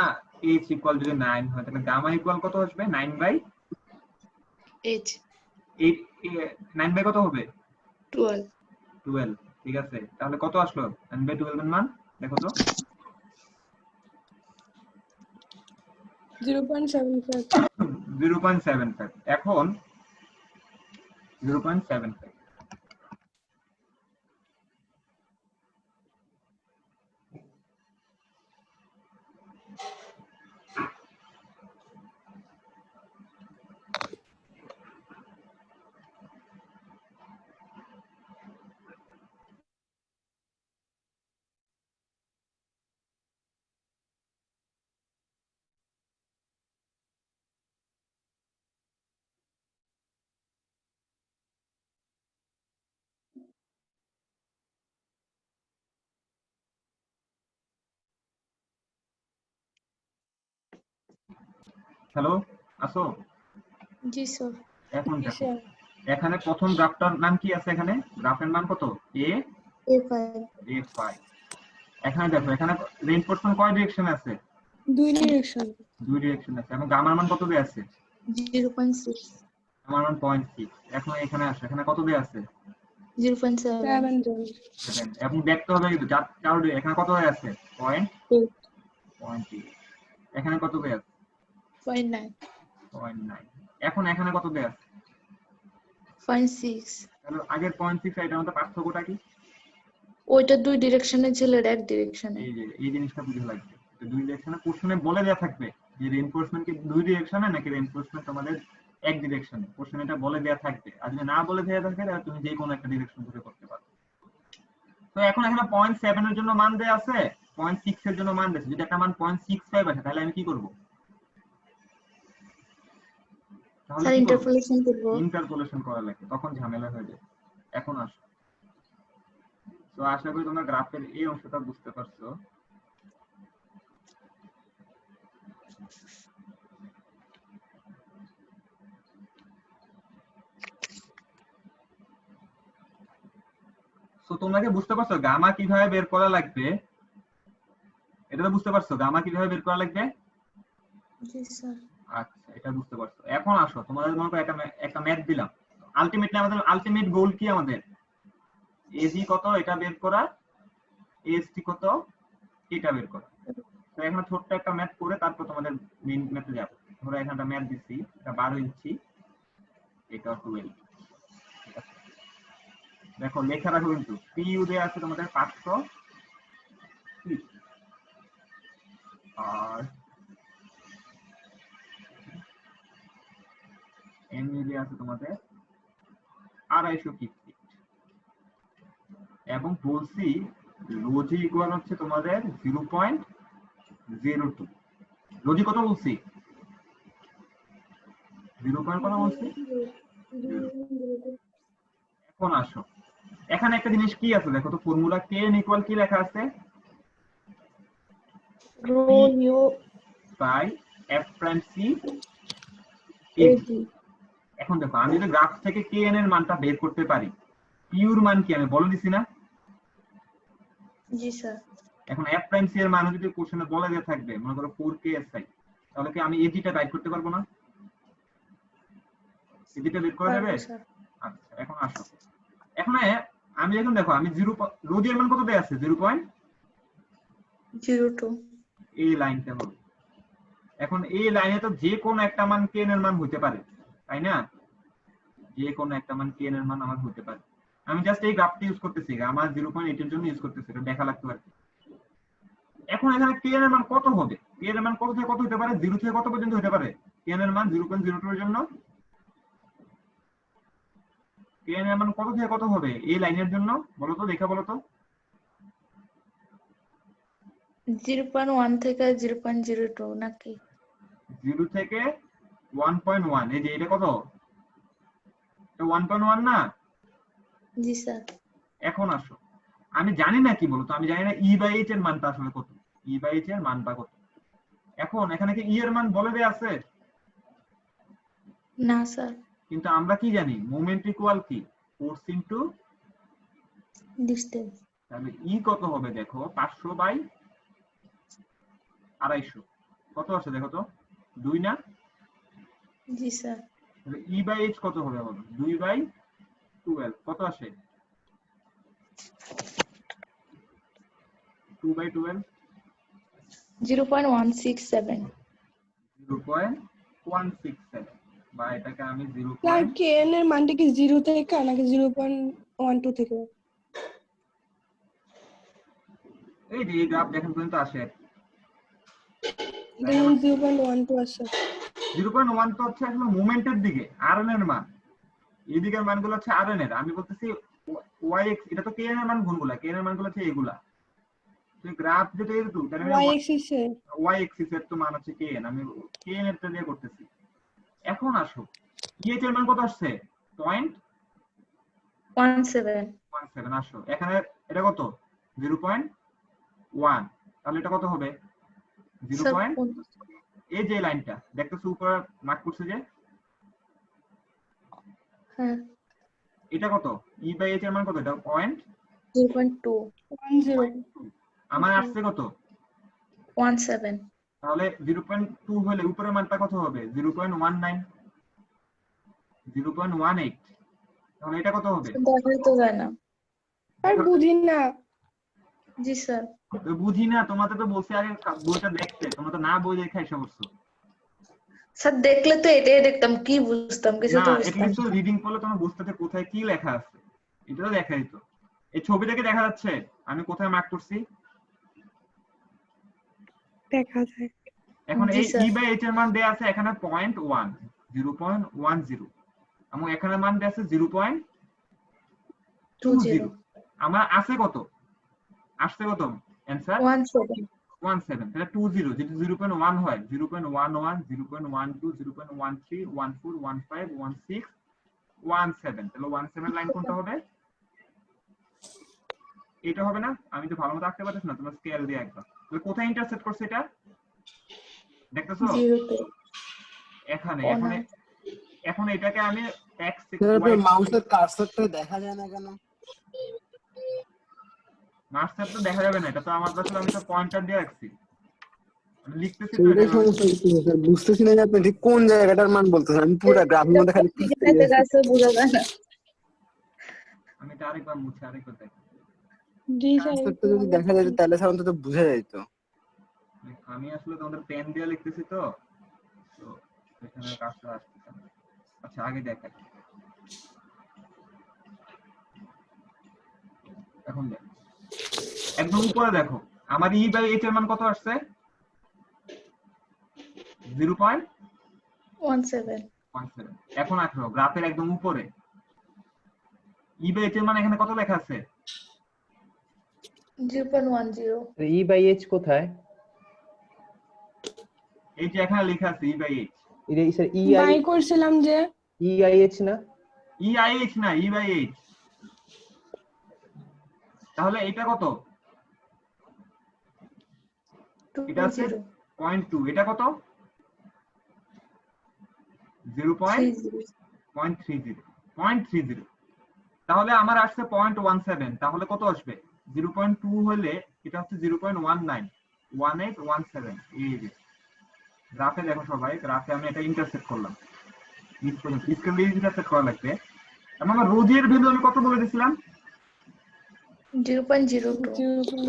এইচ ইকুয়াল যদি 9 হয়, তাহলে গামা ইকুয়াল কত আসবে? 9/8। 9 বাই কত হবে? 12 12। ঠিক আছে, তাহলে কত আসলো 9/12 এর মান দেখো তো? 0.75। 0.75। এখন 0.75 হ্যালো, আসো? জি স্যার। এখন জি দেখো স্যার। এখানে প্রথম গ্রাফটার নাম কি আছে, এখানে গ্রাফের মান কত? A5 a5। এখানে দেখো, এখানে রেইনফোর্সমেন্ট কয় ডিরেকশনে আছে? 2 ডিরেকশন। 2 ডিরেকশনে আছে। এবং গামার মান কত দেয়া আছে? 0.6 গামার মান 0.6। এখন এখানে আসো, এখানে কত দেয়া আছে? 0.7 7। এবং দেখতে হবে কিন্তু চার এখানে কত দেয়া আছে? 8 0.8। এখানে কত দেয়া আছে? 0.9 0.9। এখন এখানে কত দেয়া আছে? 0.6 তাহলে আগের 0.6 আর এটার মধ্যে পার্থক্যটা কি? ওইটা 2 ডিরেকশনে ছিল, এর 1 ডিরেকশনে। এই যে এই জিনিসটা বুঝে লাগবে, তো 2 ডিরেকশনে কোশ্চেনে বলে দেয়া থাকবে যে রিইনফোর্সমেন্ট কি 2 ডিরেকশনে নাকি রিইনফোর্সমেন্ট তোমাদের 1 ডিরেকশনে, কোশ্চেনে এটা বলে দেয়া থাকবে। আর যদি না বলে দেয়া থাকে তাহলে তুমি যে কোনো একটা ডিরেকশন ধরে করতে পারো। তো এখন এখানে 0.7 এর জন্য মান দেয়া আছে, 0.6 এর জন্য মান দেয়া আছে। যদি একটা মান 0.65 আসে তাহলে আমি কি করব? তাহলে স্যার কি করব? ইন্টারপোলেশন করব। ইন্টারপোলেশন করা লাগে, তখন ঝামেলা হয়ে যায়। এখন আসো, তো আশা করি তোমরা গ্রাফের এই অংশটা বুঝতে পারছো। তো তোমরা কি বুঝতে পারছো গামা কিভাবে বের করা লাগবে? এটা তো বুঝতে পারছো গামা কিভাবে বের করা লাগবে? জি স্যার। আচ্ছা, এটা বুঝতে পারছো। এখন আসো, তোমাদের মনে করো একটা ম্যাথ দিলাম। আলটিমেটলি আমাদের আলটিমেট গোল কি? আমাদের এজি কত এটা বের করা, এসটি কত এটা বের করা। তো এখানে ছোট্ট একটা ম্যাথ করে তারপর তোমাদের মেইন ম্যাথে যাব। ধরো এখানে একটা ম্যাথ দিচ্ছি, এটা 12 ইঞ্চি, এটা 12। ঠিক আছে, দেখো লেখা রাখো কিন্তু পিইউ দেয়া আছে তোমাদের 500, আর এমইউ দেয়া আছে তোমাদের 250 ফিট। এবং বলছি রোজি ইকুয়াল হচ্ছে তোমাদের 0.02। রোজি কত বলছি? 0. কত বলছি? 0। এখন আসো, এখানে একটা জিনিস কি আছে দেখো তো, ফর্মুলা kn ইকুয়াল কি লেখা আছে? Rho U by f prime C AG. এখন দেখো আমি যদি গ্রাফ থেকে kn এর মানটা বের করতে পারি, পিউর মান কি আমি বলে দিছি না? জি স্যার। এখন f প্রাইম সি এর মান যদি কোশ্চেনে বলে দেয়া থাকবে, মনে করো 4ksi, তাহলে কি আমি এজিটা বাইর করতে পারবো না? এজিটা বের করে দেবে? স্যার আচ্ছা, এখন আসো, এখন আমি এখন দেখো আমি 0 রোজি এর মান কত দেয়া আছে? 0. 02 এই লাইনটা হবে। এখন এই লাইনে তো যে কোনো একটা মান kn এর মান হতে পারে, তাই না? যে কোনো একটা মান kn এর মান আমার হতে পারে। আমি জাস্ট এই গ্রাফটি ইউজ করতেছি, আমার 0.8 এর জন্য ইউজ করতেছি, এটা দেখা লাগতে পারে। এখন এখানে kn এর মান কত হবে? kn এর মান কত থেকে কত হতে পারে? 0 থেকে কত পর্যন্ত হতে পারে? kn এর মান 0.02 এর জন্য kn এর মান কত থেকে কত হবে এই লাইনের জন্য? বলো তো, দেখা বলো তো। 0.1 থেকে 0.02 নাকি? 0 থেকে 1.1, এই যে এটা কত? এটা 1.1 না? জি স্যার। এখন আসো, আমি জানি না কি বলতো, আমি জানি না e/h এর মানটা আসলে কত, e/h এর মানটা কত। এখন এখানে কি e এর মান বলে দেয়া আছে? না স্যার। কিন্তু আমরা কি জানি, মোমেন্ট ইকুয়াল কি ফোর্স ইনটু ডিসটেন্স। তাহলে e কত হবে দেখো, 500/250 কত আসে দেখো তো, 2 না? জি স্যার। তাহলে e/h কত হবে বলো? 2/12 কত আসে? 2/12 0.167। 0.167, বা এটাকে আমি 0. স্যার kn এর মানটা কি 0 থেকে নাকি 0.12 থেকে? এই যে গ্রাফ দেখেন পর্যন্ত আসে, দেখুন 0.12 আছে। 0.1 তো হচ্ছে আসলে মোমেন্টের দিকে rn এর মান, এই দিকের মানগুলো হচ্ছে rn এর। আমি বলতেছি yx, এটা তো kn এর মান গুণগুলা, kn এর মানগুলো হচ্ছে এগুলা। তো গ্রাফ যেটা এরকম, তার মানে y axis এ y-axis এর তো মান হচ্ছে kn, আমি kn এরটা দিয়ে করতেছি। এখন আসো, eh এর মান কত আসছে? 0.17। আসো এখানে, এটা কত? 0.1, তাহলে এটা কত হবে? 0. এই যে লাইনটা দেখতেছো উপরে মার্ক করছে যে, হ্যাঁ। এটা কত? e/h এর মান কত? এটা 0.2 10 আমার আসছে কত? 17। তাহলে 0.2 হলে উপরের মানটা কত হবে? 0.19, 0.18। তাহলে এটা কত হবে? দেখাই তো যায় না। আর বুঝি না। জি স্যার। তো বুঝি না, তোমাদের তো বলছি আগে বইটা দেখতে, তোমরা তো না বই দেখে এসে বসছো। স্যার দেখলে তো এটাই দেখতাম, কি বুঝতাম? কিছু না, তো বুঝতাম এটলিস্ট না। রিডিং করলে তোমরা বুঝতে পারবে কোথায় কি লেখা আছে, এটা তো দেখাই তো। এই ছবি থেকে দেখা যাচ্ছে আমি কোথায় মার্ক করছি? দেখা যায়। এখন জি এই স্যার। e/h এর মান দেয়া আছে এখানে 0.1, 0.10, এবং এখানে মান দেয়া আছে 0.20। আমার আছে কত? আসছে কত অ্যানসার? 17। তাহলে 20 যদি 0.1 হয়, 0.11, 0.12, 0.13, 14, 15, 16, 17, তাহলে 17 লাইন কোনটা হবে? এটা হবে না? আমি তো ভালো মতো আঁকতে পারতেছি না, তোমরা স্কেল দিয়ে একবার। তাহলে কোথায় ইন্টারসেক্ট করছে এটা দেখতেছো? 0 এখানে। এখন এটাকে আমি x তারপর মাউসের কার্সারটা দেখা যায় না কেন? মার্কস তো দেখা যাবে না, এটা তো আমার আসলে আমি তো পয়েন্টার দিয়ে রাখছি, আমি লিখতেছি তো সেইটাই এটা। সমস্যা হচ্ছে স্যার, বুঝতেছি না যে আপনি ঠিক কোন জায়গাটার মান বলতেছেন। আমি পুরো গ্রাফের মধ্যে খালি খুঁজতেই আছি। বোঝা যায় না। আমি এটা আরেকবার মুছে আরেকবার দেখি। জি স্যার। কার্সারটা যদি দেখা যেত তাহলে স্যার অন্তত বোঝা যেত। আমি আসলে তোমাদের পেন দিয়ে লিখতেছি তো এখানে কাজটা আসছে না। আচ্ছা আগে দেখাই, এখন দেখো একদম উপরে দেখো আমার e/h এর মান কত আসছে? 0.17। এখন আসো গ্রাফের একদম উপরে e/h এর মান এখানে কত লেখা আছে? 0.10। e/h কোথায়? এই যে এখানে লেখা আছে e/h। এটা স্যার বাই করছিলাম যে EIH না? EIH না, e/h। তাহলে এটা কত? এটা আছে 0.2, এটা কত? 0.30। তাহলে আমার আসছে 0.17, তাহলে কত আসবে? 0.2 হলে এটা হচ্ছে 0.19, 1817। এই যে গ্রাফে দেখো সবাই, গ্রাফে আমি এটা ইন্টারসেক্ট করলাম, স্কেল দিয়ে ইন্টারসেক্ট করা লাগবে। আমার রোজের ভ্যালু আমি কত বলে দিয়েছিলাম? 0.02।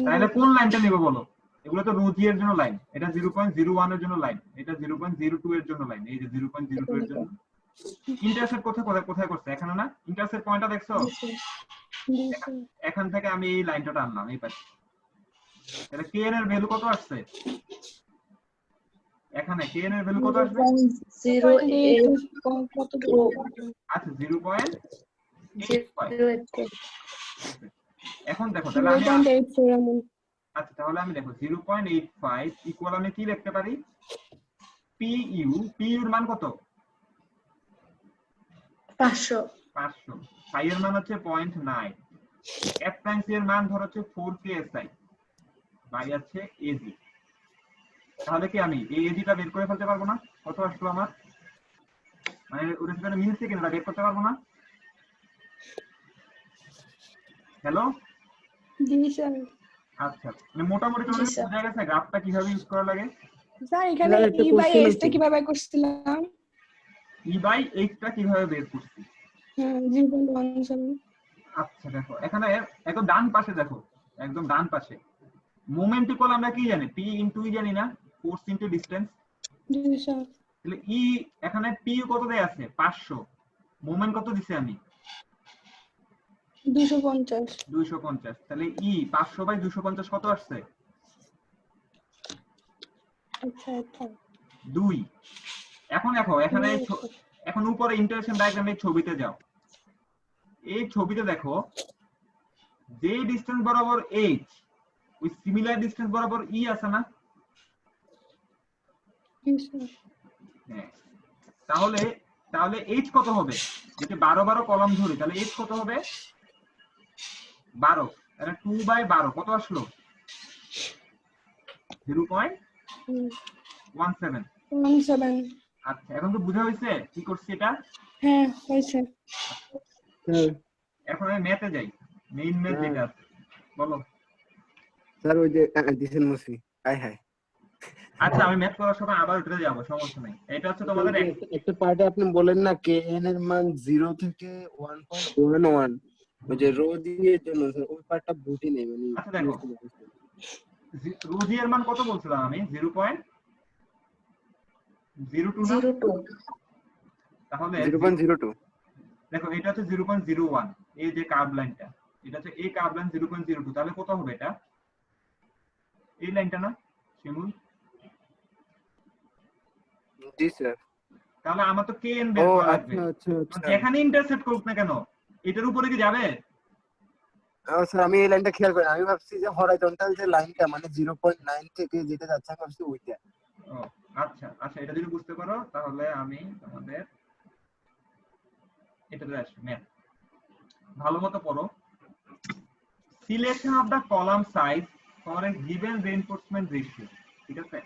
তাহলে কোন লাইনটা নেব বলো? এগুলো তো রোজি এর জন্য লাইন, এটা 0.01 এর জন্য লাইন, এটা 0.02 এর জন্য লাইন, এই যে 0.02 এর জন্য। ইন্টারসেক্ট কোথায় কোথায় কোথায় করছে? এখানে না? ইন্টারসেক্ট পয়েন্টটা দেখছো? জি স্যার এখান থেকে আমি এই লাইনটা টানলাম এই পাশে। তাহলে kn এর ভ্যালু কত আসছে? এখানে kn এর ভ্যালু কত আসবে? 0.08 কত আচ্ছা 0.85। এখন দেখো তাহলে আমি 0.84 এমন আচ্ছা তাহলে আমি দেখো 0.85 ইকুয়াল আমি কি লিখতে পারি? PU এর মান কত? 500 500। phi এর মান হচ্ছে 0.9। f প্রাইম c এর মান ধর হচ্ছে 4 psi বাই আছে az। তাহলে কি আমি এই az টা বের করে ফেলতে পারবো না? কত আসলো আমার? মানে ওর সাথে মিলছে কিনা বের করতে পারবো না? হ্যালো? জি স্যার আচ্ছা মানে মোটামুটি তোমাদের জি, স্যার। বোঝা গেছে গ্রাফটা কিভাবে ইউজ করা লাগে? স্যার এখানে স্যার, একটা ই বাই question এস টা আছে। কিভাবে করছিলাম? e বাই h টা কিভাবে বের করছি? হ্যাঁ 0.17 আচ্ছা দেখো এখানে একদম ডান পাশে দেখো, একদম ডান পাশে মোমেন্ট ইকুয়াল আমরা কি জানি? p ইনটু e জানি না? Force into distance. জি স্যার তাহলে e এখানে p কত দেয়া আছে? 500। মোমেন্ট কত দিছি আমি? 250 250। তাহলে e 500 বাই 250 কত আসছে? আচ্ছা আচ্ছা 2। এখন দেখো এখানে এখন উপরে ইন্টারসেকশন ডায়াগ্রামে ছবিতে যাও। এই ছবিতে দেখো যে ডিসটেন্স বরাবর h ওই সিমিলার ডিসটেন্স বরাবর e আছে না? জি স্যার হ্যাঁ। তাহলে তাহলে h কত হবে? যদি 12 কলাম ধরি তাহলে h কত হবে? 12। তাহলে 2 বাই 12 কত আসলো? 0.17। 17 আচ্ছা এখন তো বোঝা হয়েছে কি করছি এটা? হ্যাঁ হয়েছে স্যার এখন আমি ম্যাথে যাই, মেইন ম্যাথ যেটা আছে বলো। স্যার ওই যে দিছেন মুসি হাই হাই আচ্ছা আমি ম্যাথ করার সময় আবার উঠে যাব, সমস্যা নাই। এটা হচ্ছে তোমাদের একটা পার্টে আপনি বলেন না kn এর মান 0 থেকে 1.11 ওই যে রো দিয়ে জন্য স্যার ওই পার্টটা বুঝি নেই মানে আচ্ছা দেখো রোজি এর মান কত বলছিলাম আমি? 0.02 না? 02 তাহলে 0.02 দেখো এটা হচ্ছে 0.01, এই যে কার্ভ লাইনটা এটা হচ্ছে এই কার্ভ লাইন 0.02। তাহলে কত হবে এটা? এই লাইনটা না শিমুল? জি স্যার তাহলে আমার তো kn বের ও করা লাগবে। আচ্ছা আচ্ছা আচ্ছা যেখানে ইন্টারসেক্ট করুক না কেন এটার উপরে কি যাবে? স্যার আমি এই লাইনটা খেয়াল করি আমি ভাবছি যে হরাইজন্টাল যে লাইনটা মানে 0.9 থেকে যেটা যাচ্ছে আমি ভাবছি ওইটা ও আচ্ছা আচ্ছা এটা যদি বুঝতে পারো তাহলে আমি তোমাদের এটাতে আসি। ম্যাথ ভালো মতো পড়ো। Selection of the column size for a given reinforcement ratio. ঠিক আছে,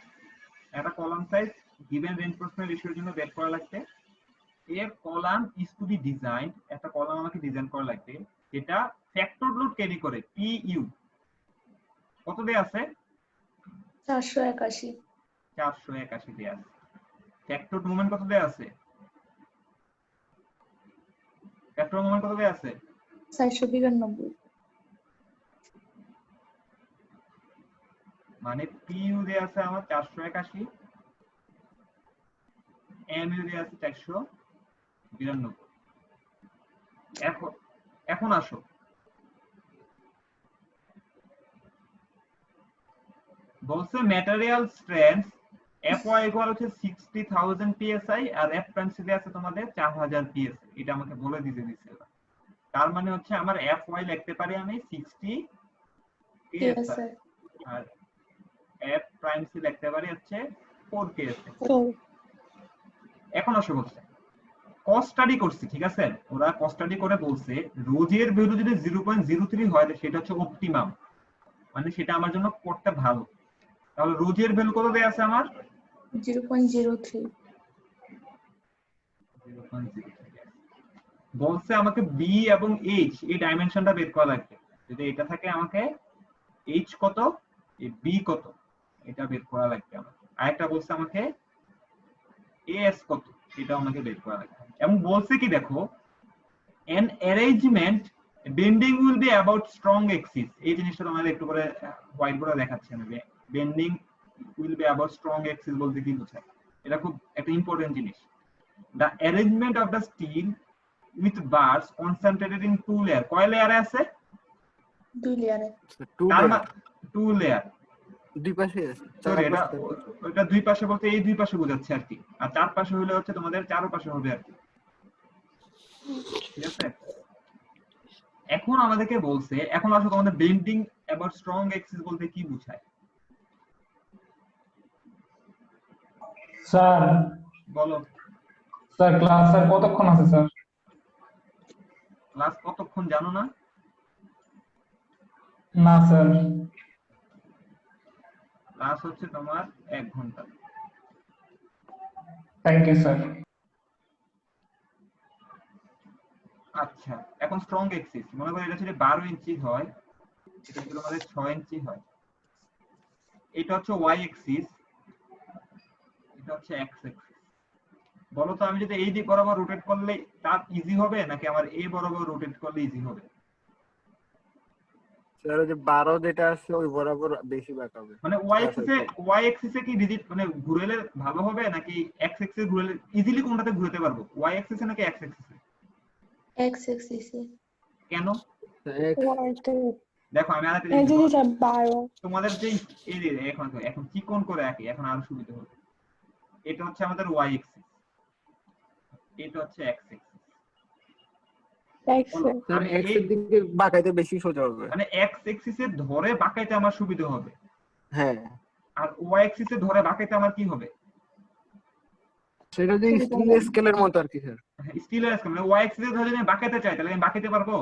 একটা কলাম সাইজ গিভেন রিইনফোর্সমেন্ট রেশিওর জন্য বের করা লাগবে। এর column is to be design, একটা কলাম আমাকে ডিজাইন করা লাগবে যেটা ফ্যাক্টর লোড ক্যারি করে PU কত দেয়া আছে? 481 481 দেয়া আছে। ফ্যাক্টর মোমেন্ট কত দেয়া আছে? ফ্যাক্টর মোমেন্ট কত দেয়া আছে? 492 মানে PU দেয়া আছে আমার 481, MU দেয়া আছে 492। এখন আসো বলছে ম্যাটেরিয়াল স্ট্রেংথ Fy ইকুয়াল হচ্ছে 60000 psi আর F প্রাইম দেয়া আছে তোমাদের 4000 psi। এটা আমাকে বলে দিয়েছিল। তার মানে হচ্ছে আমার Fy লিখতে পারি আমি 60 psi আর F প্রাইম লিখতে পারি হচ্ছে 4 psi। এখন আসো বলছে কস্ট স্টাডি করছি, ঠিক আছে? ওরা কস্ট স্টাডি করে বলছে রোজের ভ্যালু যদি 0.03 হয় সেটা হচ্ছে অপটিমাম, মানে সেটা আমার জন্য করতে ভালো। তাহলে রোজের ভ্যালু কত দেয়া আছে আমার? 0.03 বলছে আমাকে বি এবং এইচ এই ডাইমেনশনটা বের করা লাগবে। যদি এটা থাকে আমাকে এইচ কত এই বি কত এটা বের করা লাগবে আমার। আরেকটা বলছে আমাকে এস কত এটা আমাকে বের করা লাগবে। এবং বলছে কি দেখো an arrangement bending will be about strong axis, এই জিনিসটা তোমাদের একটু করে হোয়াইট বোর্ডে দেখাচ্ছি আমি। Bending will be about strong axis বলতে কি বোঝায়? এটা খুব একটা ইম্পর্টেন্ট জিনিস। The arrangement of the steel with bars concentrated in two layer. কয় লেয়ারে আছে? 2 লেয়ারে। তার মানে 2 লেয়ার। দুই পাশে আছে। সরি, এটা ওটা দুই পাশে বলতে এই দুই পাশে বোঝাচ্ছে আর কি, আর চার পাশে হলে হচ্ছে তোমাদের চারো পাশে হবে আর কি। ঠিক আছে, এখন আমাদেরকে বলছে, এখন আসলে তোমাদের বেন্ডিং অ্যাবাউট স্ট্রং এক্সিস বলতে কি বোঝায়? স্যার বলো। স্যার ক্লাস স্যার কতক্ষণ আছে স্যার? ক্লাস কতক্ষণ জানো না? না স্যার। ক্লাস হচ্ছে তোমার 1 ঘন্টা। Thank you sir. আচ্ছা, এখন স্ট্রং এক্সিস মনে করো এটা যদি 12 ইঞ্চি হয়, এটা যদি আমাদের 6 ইঞ্চি হয়, এটা হচ্ছে ওয়াই এক্সিস, এটা হচ্ছে এক্স এক্সিস। বলো তো আমি যদি এই দিক বরাবর রোটেট করলে তার ইজি হবে নাকি আমার এই বরাবর রোটেট করলে ইজি হবে? স্যার ওই যে 12 যেটা আছে ওই বরাবর বেশি বাঁকাবে। মানে ওয়াই এক্সিসে কি ডিজিট মানে ঘুরেলে ভালো হবে নাকি এক্স এক্সিসে ঘুরেলে ইজিলি কোনটাতে ঘুরতে পারবো? ওয়াই এক্সিসে নাকি এক্স এক্সিসে? এক্স এক্সিসে। কেন? ওয়াইটা দেখো আমি আরেকটা এই জিনিস যে বলবো। 12 তোমাদের যে এই যে এখন চিকন করে আঁকি, এখন আরো সুবিধা হবে। এটা হচ্ছে আমাদের ওয়াই এক্সিস, এটা হচ্ছে x axis. X sir x এর দিকে বাঁকাইতে বেশি সোজা হবে। মানে এক্স এক্সিসে ধরে বাঁকাইতে আমার সুবিধা হবে, হ্যাঁ, আর ওয়াই এক্সিসে ধরে বাঁকাইতে আমার কি হবে? সেটা যে স্টিল স্কেলের মতো আর কি স্যার। স্টিলের স্কেল মানে ওয়াই এক্সিসে ধরে যদি আমি বাঁকাইতে চাই তাহলে আমি বাঁকাইতে পারবো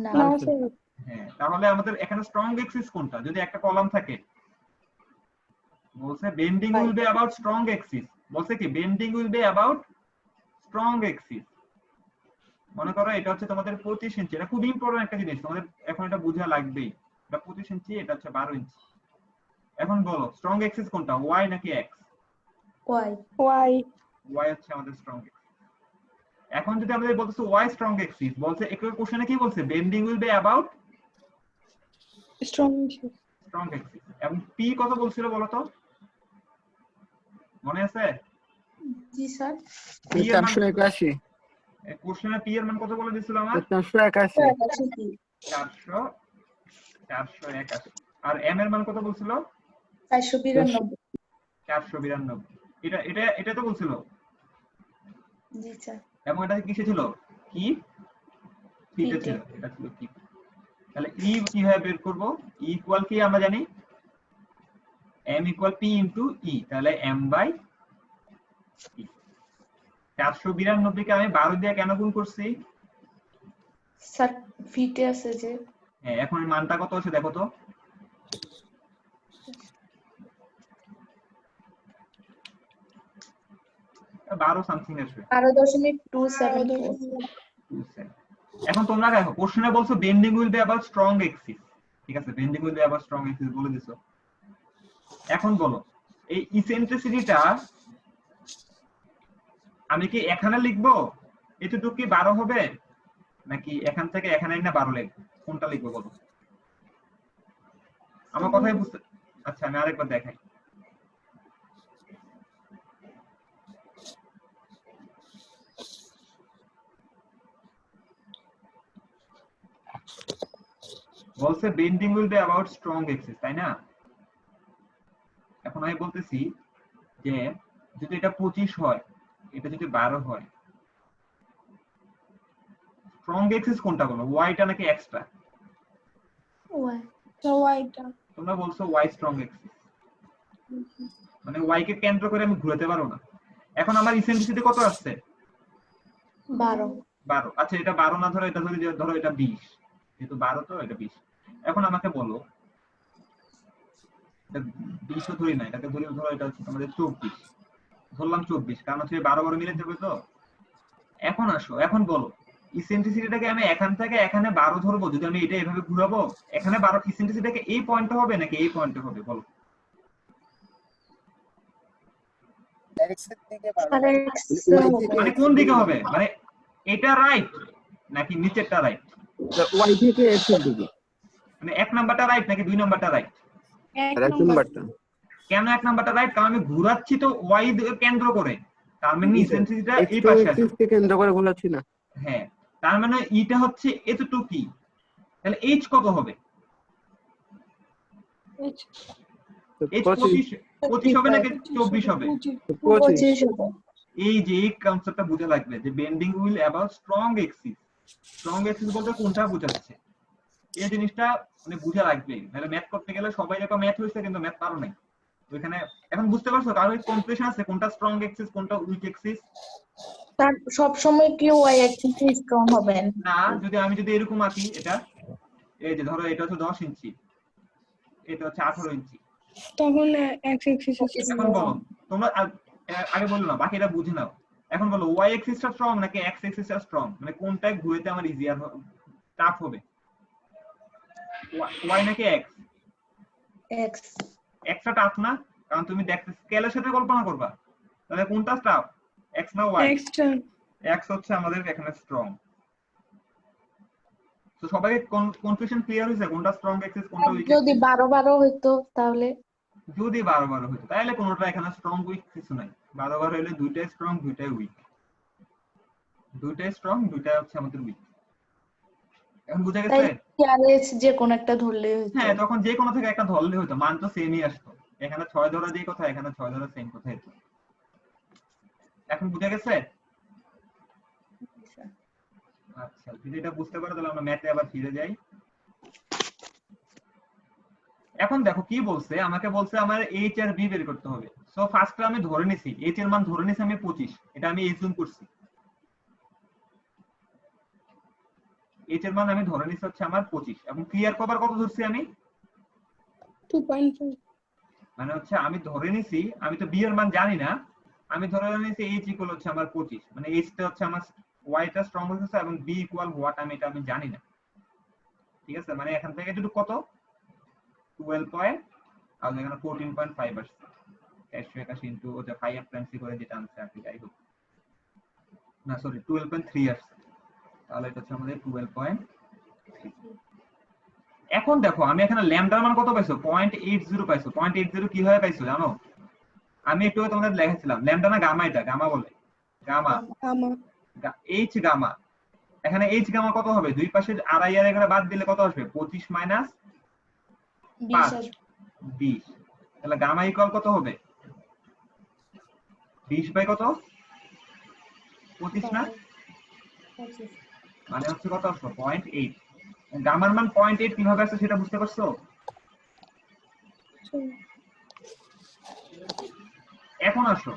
না। না স্যার হ্যাঁ, তাহলে আমাদের এখানে স্ট্রং এক্সিস কোনটা? যদি একটা কলাম থাকে বলছে bending will be about strong axis, বলছে কি bending will be about strong axis. মনে করো এটা হচ্ছে তোমাদের 25 ইঞ্চি, এটা খুব ইম্পর্টেন্ট একটা জিনিস, তোমাদের এখন এটা বোঝা লাগবেই। এটা 25 ইঞ্চি, এটা হচ্ছে 12 ইঞ্চি। এখন বলো স্ট্রং এক্সিস কোনটা, ওয়াই নাকি এক্স? ওয়াই। ওয়াই ওয়াই হচ্ছে আমাদের স্ট্রং এক্সিস। এখন যদি আমাদের বলতেছে ওয়াই স্ট্রং এক্সিস, বলছে একই কোশ্চেনে কি বলছে? Bending will be about strong strong axis. এবং পি কত বলছিল বলো তো, মনে আছে? জি স্যার। পি এর মান 481। কোশ্চেনে পি এর মান কত বলে দিছিল আমার? 481। 481। আর এম এর মান কত বলছিল? 492। 492। এটা এটা এটা তো বলছিল। জি স্যার। এবং এটা কিসে ছিল? কি পিতে ছিল, এটা ছিল কি। তাহলে ই কিভাবে বের করব? ই ইকুয়াল কি আমরা জানি, m ইকুয়াল p ইনটু ই। তাহলে m বাই e। 492 কে আমি 12 দিয়ে কেন গুণ করছি? স্যার ফিটে আছে যে। হ্যাঁ, এখন এর মানটা কত আছে দেখো তো। বারো সামথিং আসবে। 12.27। এখন তোমরা দেখো কোশ্চেনে বলছো bending will be about strong axis, ঠিক আছে, bending will be about strong axis বলে দিছো। এখন বলো এই ইসেন্ট্রিসিটিটা আমি কি এখানে লিখবো, এতটুকু কি 12 হবে নাকি এখান থেকে এখানে না 12 লিখবো? কোনটা লিখবো বলো? আমার কথাই বুঝতে। আচ্ছা আমি আরেকবার দেখাই। বলছে bending will be about strong axis, তাই না? এখন আমি বলতেছি যে যদি এটা 25 হয়, এটা যদি 12 হয়, স্ট্রং এক্সিস কোনটা বলো, ওয়াইটা নাকি এক্সটা? ওয়াই। ওয়াইটা তোমরা বলছো ওয়াই স্ট্রং এক্সিস, মানে ওয়াই কে কেন্দ্র করে আমি ঘুরাতে পারবো না। এখন আমার ইসেন্ট্রিসিটি কত আসছে? 12। 12। আচ্ছা এটা 12 না ধরো, এটা ধরো এটা 20, যেহেতু 12 তো এটা 20। এখন আমাকে বলো এটা 20 ধরি না, এটাকে ধরো এটা হচ্ছে আমাদের 24 ধরলাম, 24 কারণ হচ্ছে 12 12 মিলে যাবে তো। এখন আসো, এখন বলো ইসেন্ট্রিসিটিটাকে আমি এখান থেকে এখানে 12 ধরবো, যদি আমি এটা এভাবে ঘুরাবো এখানে 12, ইসেন্ট্রিসিটিটাকে এই পয়েন্টে হবে নাকি এই পয়েন্টে হবে বলো? মানে কোন দিকে হবে, মানে এটা রাইট নাকি নিচেরটা রাইট? ওয়াই থেকে এক্স এর দিকে। মানে 1 নাম্বারটা রাইট নাকি 2 নাম্বারটা রাইট? এক আর এক নম্বর নাম্বারটা কেন এক নাম্বারটা রাইট? কারণ আমি ঘোরাচ্ছি তো ওয়াই কেন্দ্র করে, তার মানে ইসেন্ট্রিসিটিটা এই এক্স পাশে আছে। অ্যাক্সিস কে কেন্দ্র করে ঘোরাচ্ছি না। হ্যাঁ, তার মানে ইটা হচ্ছে এতটুকুই, তাহলে এইচ কত হবে? তো এইচ 25 25 হবে নাকি 24 হবে? 25 এই যে এই কনসেপ্টটা বুঝে লাগবে যে bending wheel about strong axis. Strong axis বলতে কোনটা বোঝাচ্ছে, এই জিনিসটা মানে বুঝে লাগবে, নাহলে ম্যাথ করতে গেলে সবাই দেখো ম্যাথ হয়েছে কিন্তু ম্যাথ পারো নাই ওইখানে। এখন বুঝতে পারছো কারণ কম্প্রেশন আছে কোনটা স্ট্রং এক্সিস কোনটা উইক এক্সিস? তার সব সময় কি ওয়াই অ্যাক্সিসে স্ট্রং হবেন? না, আমি যদি এরকম আঁকি, এটা এই যে ধরো এটা হচ্ছে 10 ইঞ্চি, এটা হচ্ছে 18 ইঞ্চি। তখন এক্স অ্যাক্সিস এখন বলো তোমরা আগে বললো না, বাকিটা বুঝে নাও। এখন বলো ওয়াই এক্সিসটা স্ট্রং নাকি এক্স এক্সিসটা স্ট্রং, মানে কোনটা ঘুরেতে আমার ইজিয়ার টাফ হবে, ওয়াই নাকি এক্স? এক্স। এক্সটা টাফ না, কারণ তুমি দেখতে স্কেলের সাথে কল্পনা করবা, তাহলে কোনটা টাফ, এক্স না ওয়াই? এক্সটা এক্স হচ্ছে আমাদের এখানে স্ট্রং। তো সবাই কনফিউশন ক্লিয়ার হয়েছে কোনটা স্ট্রং এক্সিস কোনটা উইক? যদি 12 হইতো তাহলে? যদি 12 হইতো তাহলে কোনটা এখানে স্ট্রং উইক কিছু নাই। 12 হইলে দুইটাই স্ট্রং দুইটাই উইক, দুইটাই স্ট্রং দুইটাই হচ্ছে আমাদের উইক। এখন বুঝা গেছে? আরএস যে কোন একটা ধরলেই হইতো। হ্যাঁ, তখন যে কোনো থেকে একটা ধরলে হইতো, মান তো সেমই আসতো। এখানে 6 ধরা যেই কথা এখানে 6 ধরা সেম কথা হতো। এখন বুঝা গেছে? আচ্ছা, যদি এটা বুঝতে পারো তাহলে আমরা ম্যাথে আবার ফিরে যাই। এখন দেখো কি বলছে, আমাকে বলছে আমার এইচ আর বি বের করতে হবে। সো ফার্স্টে আমি ধরে নিছি এইচ এর মান ধরে নিছি আমি 25, এটা আমি এজুম করছি। এইচ এর মান আমি ধরে নিছি হচ্ছে আমার 25, এবং ক্লিয়ার কভার কত ধরছি আমি? 2.5 মানে হচ্ছে আমি ধরে নিছি, আমি তো বি এর মান জানি না, আমি ধরে নিছি এইচ ইকুয়াল হচ্ছে আমার 25, মানে এইচ টা হচ্ছে আমার ওয়াইটা স্ট্রং হচ্ছে এবং বি ইকুয়াল হোয়াট আমি এটা আমি জানি না। ঠিক আছে, মানে এখান থেকে যদি কত 12 পয়েন্ট আর এখানে 14.5 আসছে, 181 ইনটু ওটা 5 টাইমস করে যেটা আনসার আর কি, যাই হোক না সরি 12.3 আসছে, তাহলে এটা হচ্ছে আমাদের 12.3। এখন দেখো আমি এখানে ল্যামডার মান কত পাইছো? 0.80 পাইছো। 0.80 কিভাবে পাইছো জানো? আমি একটু তোমাদের লিখেছিলাম ল্যামডা না গামা, এটা গামা বলে, গামা এইচ গামা। এখানে এইচ গামা কত হবে? দুই পাশে আড়াই আর এখানে বাদ দিলে কত আসবে? 25 মাইনাস 20, তাহলে গামা ইকুয়াল কত হবে? 20 বাই কত? 25 না, মানে হচ্ছে কত আসলো? 0.8। গামার মান 0.8 কিভাবে আসছে সেটা বুঝতে পারছো? এখন আসো,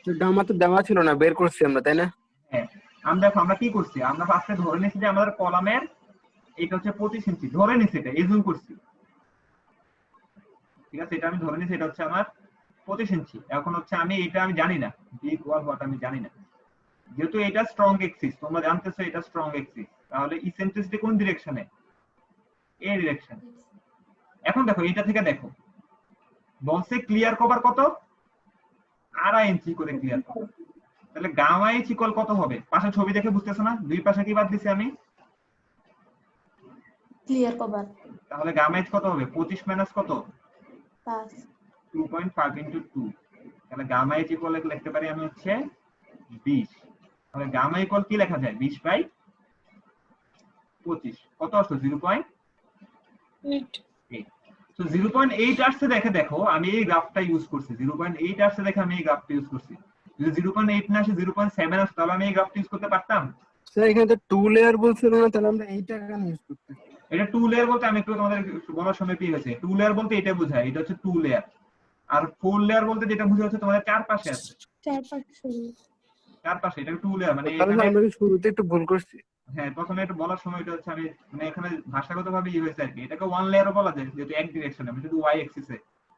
তো গামা তো দেওয়া ছিল না, বের করছি আমরা, তাই না? হ্যাঁ আমরা কি করছি, আমরা ফার্স্টে ধরে নিয়েছি যে আমাদের কলামের এটা হচ্ছে 25 ইঞ্চি, ধরে নিয়েছি, এটা এজুম করছি। ঠিক আছে, এটা আমি ধরে নিয়েছি এটা হচ্ছে আমার 25 ইঞ্চি। এখন হচ্ছে আমি এটা আমি জানি না বি ইকুয়াল হোয়াট আমি জানি না, যেহেতু এটা স্ট্রং এক্সিস, তোমরা জানতেছো এটা স্ট্রং এক্সিস, তাহলে ইসেন্ট্রিসিটি কোন ডিরেকশনে? এই ডিরেকশন। এখন দেখো এটা থেকে দেখো বলছে ক্লিয়ার কভার কত? 2.5 ইঞ্চি করে ক্লিয়ার কভার, তাহলে গামা এইচ ইকুয়াল কত হবে? পাশে ছবি দেখে বুঝতেছো না, দুই পাশে কি বাদ দিছি আমি? Clear cover. তাহলে গামা এইচ কত হবে? 25 মাইনাস কত? 5 2.5 ইনটু 2, তাহলে গামা এইচ ইকুয়াল লিখতে পারি আমি হচ্ছে 20। তাহলে গামা ইকুয়াল কি লেখা যায়? 20 বাই 25 কত আসলো? 0.8। সো 0.8 আসছে দেখে দেখো আমি এই গ্রাফটা ইউজ করছি, 0.8 আসছে দেখে আমি এই গ্রাফটা ইউজ করছি। যদি 0.8 না আসে 0.7 আসতো তাহলে আমি এই গ্রাফটা ইউজ করতে পারতাম? স্যার এখানে তো 2 লেয়ার বলছিল না, তাহলে আমরা এইটা কেন ইউজ করতে? এটা 2 লেয়ার বলতে আমি একটু তোমাদের বলার সময় কি হয়েছে, 2 লেয়ার বলতে এটা বোঝায় এটা হচ্ছে 2 লেয়ার, আর 4 লেয়ার বলতে যেটা বোঝা হচ্ছে তোমাদের চার পাশে আছে, চার পাশে, এটা 2 লেয়ার মানে তাহলে এখানে। আমরা কি শুরুতে একটু ভুল করছি? হ্যাঁ, প্রথমে একটু বলার সময় এটা হচ্ছে আমি মানে এখানে ভাষাগতভাবে ই হয়েছে আর কি, এটাকে 1 লেয়ারও বলা যায় যেহেতু এক ডিরেকশনে, আমি শুধু ওয়াই অ্যাক্সিসে,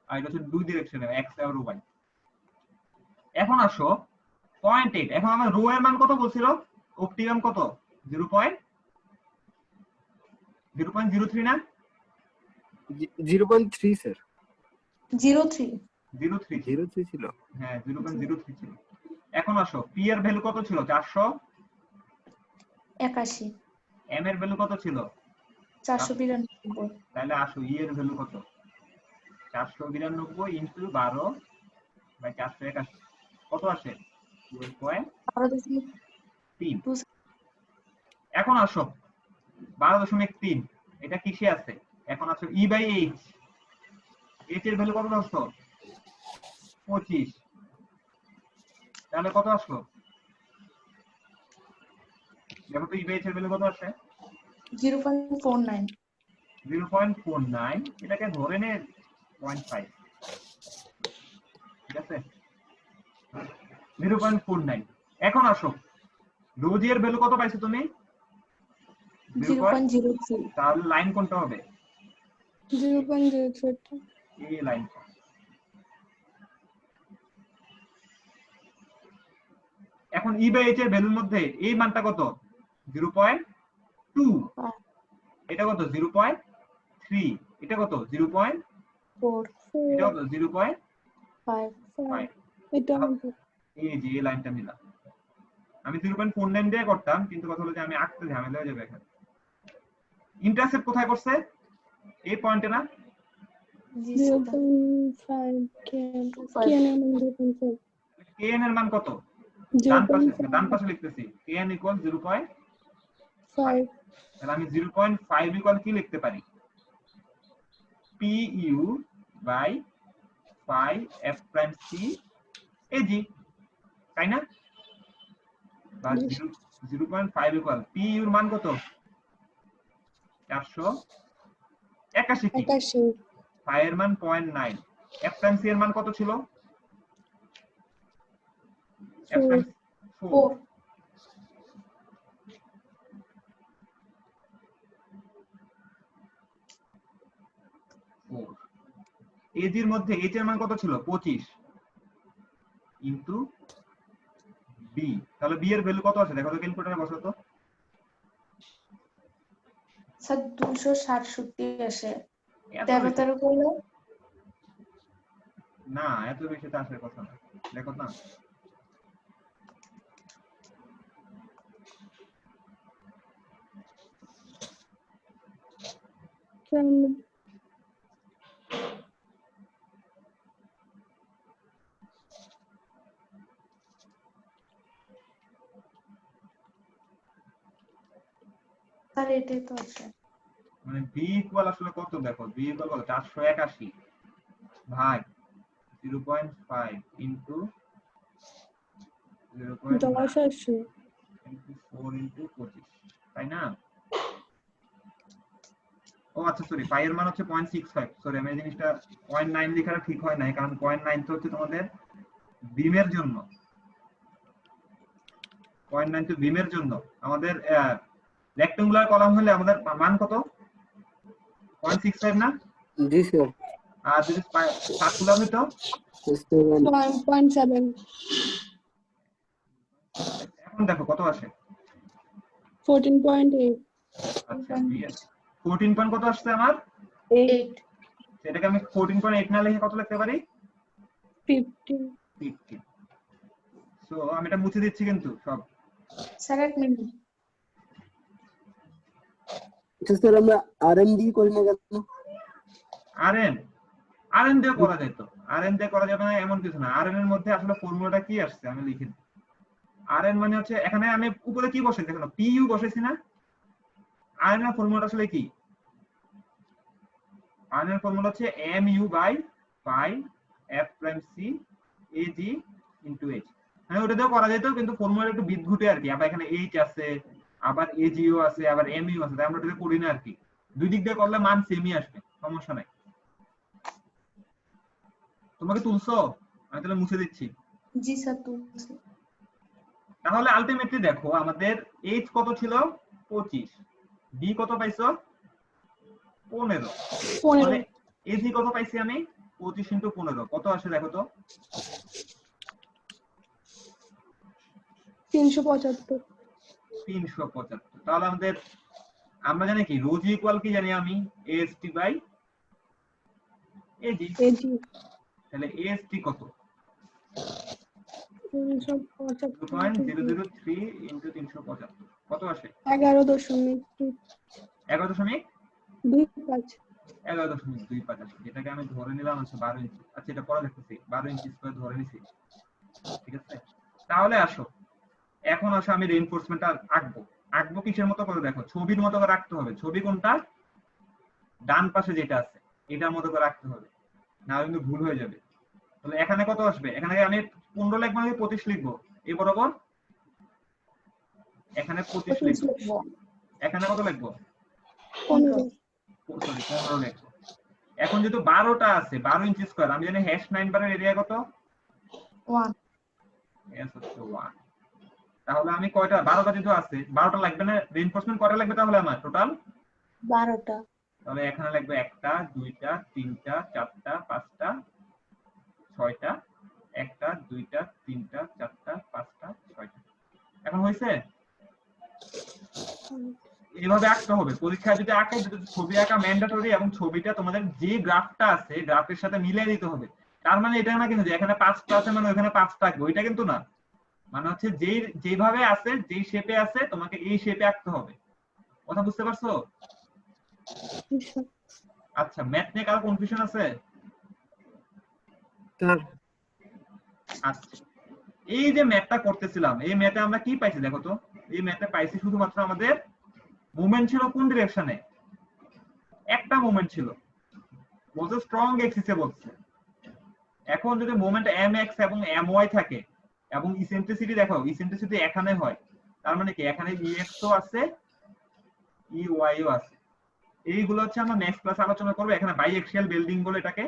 আর এটা হচ্ছে দুই ডিরেকশনে এক্স আর ওয়াই। এখন আসো 0.8, এখন আমার রো এর মান কত বলছিল? অপটিমাম কত? 0.03 না? 0.3 স্যার, 03 03 ছিল। হ্যাঁ 0.03 ছিল। এখন আসো পি এর ভ্যালু কত ছিল? 81 এম এর ভ্যালু কত ছিল? 492। তাহলে আসো ই এর ভ্যালু কত? 492 ইন্টু 12 বাই 481 কত আসে 0.3। 12.2 এখন আসো 12.3 এটা কিসে আছে এখন আসো ই বাই এইচ এইচ এর ভ্যালু কত আসলো 25 তাহলে কত আসলো দেখো তো ই বাই এইচ এর ভ্যালু কত আসে 0.49 0.49 এটাকে ধরে নে 0.5 ঠিক আছে 0.49 এখন আসো রোজি এর ভ্যালু কত পাইছো তুমি 0.03 তাহলে লাইন কোনটা হবে 0.03 এই লাইন এখন ই বাই এইচ এর ভ্যালুর মধ্যে এই মানটা কত 0.2 এটা কত 0.3 এটা কত 0.4 এটা কত 0.5 এটা এই যে এই লাইনটা নিলাম আমি 0.49 দিয়ে করতাম কিন্তু কথা হলো যে আমি আঁকতে ঝামেলা হয়ে যাবে এখানে ইন্টারসেপ্ট কোথায় করছে এই পয়েন্টে না 0.5 kn এর মান 0.5 kn এর মান কত ডান পাশে লিখতেছি kn = 0.5 তাহলে আমি 0.5 ইকুয়াল কি লিখতে পারি pu by phi f prime c ag তাই না বা 0.5 ইকুয়াল pu এর মান কত 481 কি phi এর মান 0.9 f prime c এর মান কত ছিল f prime 4 ag এর মধ্যে h এর মান কত ছিল 25 ইনটু b তাহলে b এর ভ্যালু কত আছে দেখো তো ক্যালকুলেটরে বসাও তো স্যার 267 আসে 13 করলে না এত বেশি তো আসার কথা না দেখো না স্যার এটাই তো আছে মানে b ইকুয়াল আসলে কত দেখো b ইকুয়াল কত 481 ভাগ 0.5 ইনটু 0.9 ইনটু 4 ইনটু 25 তাই না ও আচ্ছা সরি পাই এর মান হচ্ছে 0.65 সরি আমি এই জিনিসটা 0.9 লেখাটা ঠিক হয় না কারণ 0.9 তো হচ্ছে তোমাদের বিমের জন্য 0.9 তো বিমের জন্য আমাদের রেক্ট্যাঙ্গুলার কলাম হলে আমাদের মান কত 0.65 না জি স্যার আর যদি সার্কুলার হতো 1.7 এখন দেখো কত আসে 14.8 আচ্ছা 14 পয়েন্ট কত আসছে আমার 8 সেটাকে আমি 14.8 না লিখে কত লিখতে পারি 15 সো আমি এটা মুছে দিচ্ছি কিন্তু সব স্যার এক মিনিট স্যার আমরা আরএম দিয়ে করি না কেন আরএন দিয়ে করা যায় তো আরএন দিয়ে করা যাবে না এমন কিছু না আরএন এর মধ্যে আসলে ফর্মুলাটা কি আসছে আমি লিখে দিই আরএন মানে হচ্ছে এখানে আমি উপরে কি বসাইছি দেখো পিইউ বসাইছি না আরএন এর ফর্মুলাটা আসলে কি আরএন এর ফর্মুলা হচ্ছে mu by pi f prime c ag into h হ্যাঁ ওটা দিয়েও করা যেত কিন্তু ফর্মুলা একটু বিদঘুটে আর কি আবার এখানে h আছে আবার agও আছে আবার mu আছে তাই আমরা ওটা করি না আর কি দুই দিক দিয়ে করলে মান সেমই আসবে সমস্যা নাই তোমাকে তুলছো আমি তাহলে মুছে দিচ্ছি জি স্যার তুলছি তাহলে আলটিমেটলি দেখো আমাদের h কত ছিল 25 b কত পাইছো 15 মানে ag কত পাইছি আমি 25 ইনটু 15 কত আসে দেখো তো 375 তাহলে আমাদের আমরা জানি কি রো জি ইকুয়াল কি জানি আমি ast বাই ag তাহলে ast কত 0.003 ইনটু 375 কত আসে 11.25 11.25 11.25 আসে, যেটাকে আমি ধরে নিলাম হচ্ছে 12 ইঞ্চি। আচ্ছা এটা পরে দেখতেছি, 12 ইঞ্চি স্কয়ার ধরে নিছি, ঠিক আছে। তাহলে আসো, এখন আসো আমি রিইনফোর্সমেন্টটা আঁকবো। আঁকবো কিসের মতো করে দেখো, ছবির মতো করে আঁকতে হবে। ছবি কোনটা? ডান পাশে যেটা আছে এটার মতো করে আঁকতে হবে, না কিন্তু ভুল হয়ে যাবে। তাহলে এখানে কত আসবে? এখানে আমি 15 লিখবো নাকি 25 লিখবো? এই বরাবর এখানে 25 লিখবো, এখানে কত লিখবো? 15 সরি 15 লিখবো। এখন যেহেতু 12টা আছে, 12 ইঞ্চি স্কয়ার, আমি জানি হ্যাশ 9 বারের এরিয়া কত? 1 এস হচ্ছে 1। তাহলে আমি কয়টা? 12টা যেহেতু আছে, 12টা লাগবে না? রিইনফোর্সমেন্ট কয়টা লাগবে তাহলে আমার টোটাল? 12টা। তাহলে এখানে লাগবে 1টা 2টা 3টা 4টা 5টা 6টা, 1টা 2টা 3টা 4টা 5টা 6টা। এখন হয়েছে? এইভাবে আঁকতে হবে। পরীক্ষায় যদি আঁকে, যদি ছবি আঁকা ম্যান্ডেটরি, এবং ছবিটা তোমাদের যে গ্রাফটা আছে গ্রাফের সাথে মিলিয়ে দিতে হবে। তার মানে এটা না কিন্তু যে এখানে 5টা আছে মানে ওখানে 5টা আঁকবে, ওইটা কিন্তু না। মানে হচ্ছে যেভাবে আছে, যেই শেপে আছে তোমাকে এই শেপে আঁকতে হবে। কথা বুঝতে পারছো? আচ্ছা, ম্যাথ নিয়ে কারো কনফিউশন আছে? স্যার আচ্ছা, এই যে ম্যাথটা করতেছিলাম, এই ম্যাথে আমরা কি পাইছি দেখো তো। এই ম্যাথে পাইছি শুধুমাত্র আমাদের মুভমেন্ট ছিল কোন ডিরেকশনে? একটা মুভমেন্ট ছিল, বলছে স্ট্রং এক্সিসে বলছে। এখন যদি মোমেন্ট এম এক্স এবং এম ওয়াই থাকে, এবং ইসেন্ট্রিসিটি দেখো, ইসেন্ট্রিসিটি এখানে হয়, তার মানে কি এখানে ই এক্স ও আছে ই ওয়াই ও আছে। এইগুলো হচ্ছে আমরা নেক্সট ক্লাসে আলোচনা করবো। এখানে বাই এক্সিয়াল বিল্ডিং বলে এটাকে,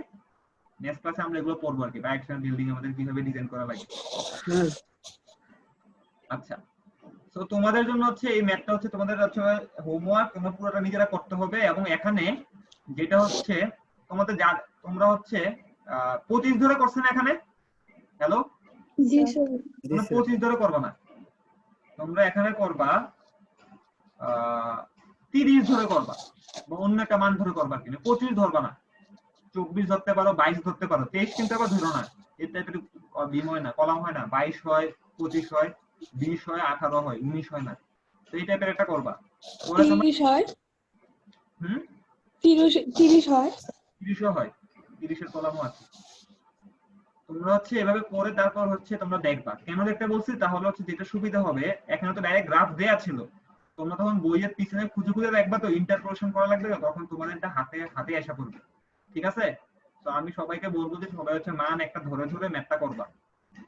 নেক্সট ক্লাসে আমরা এগুলো পড়বো আর কি, বাই এক্সিয়াল বিল্ডিং আমাদের কিভাবে ডিজাইন করা লাগে। আচ্ছা, তো তোমাদের জন্য হচ্ছে এই ম্যাথটা হচ্ছে তোমাদের হচ্ছে হোমওয়ার্ক, তোমরা পুরোটা নিজেরা করতে হবে। এবং এখানে যেটা হচ্ছে তোমাদের তোমরা হচ্ছে 25 ধরে করছেন এখানে। হ্যালো, জি স্যার। তোমরা 25 ধরে করবা না, তোমরা এখানে করবা 30 ধরে করবা, বা অন্য একটা মান ধরে করবা, কিন্তু 25 ধরবা না। 24 ধরতে পারো, 22 ধরতে পারো, 23 কিন্তু আবার ধরো না। এটা একটু বিম হয় না, কলাম হয় না, 22 হয় 25 হয় 20 হয় 18 হয় 19 হয় না। তো এই টাইপের একটা করবা। পরে তোমরা 30 হয়, হুম 30 হয়। 30 হয়, 30 এর কলামও আছে। তোমরা হচ্ছে এভাবে করে তারপর হচ্ছে তোমরা দেখবা। কেন দেখতে বলছি? তাহলে হচ্ছে যেটা সুবিধা হবে, এখানে তো ডাইরেক্ট গ্রাফ দেয়া ছিল, তোমরা তখন বইয়ের পিছনে খুঁজে খুঁজে দেখবা, তো ইন্টারপোলেশন করা লাগবে, তখন তোমাদের এটা হাতে হাতে আসা পড়বে। ঠিক আছে? তো আমি সবাইকে বলবো যে সবাই হচ্ছে মান একটা ধরে ধরে ম্যাথটা করবা,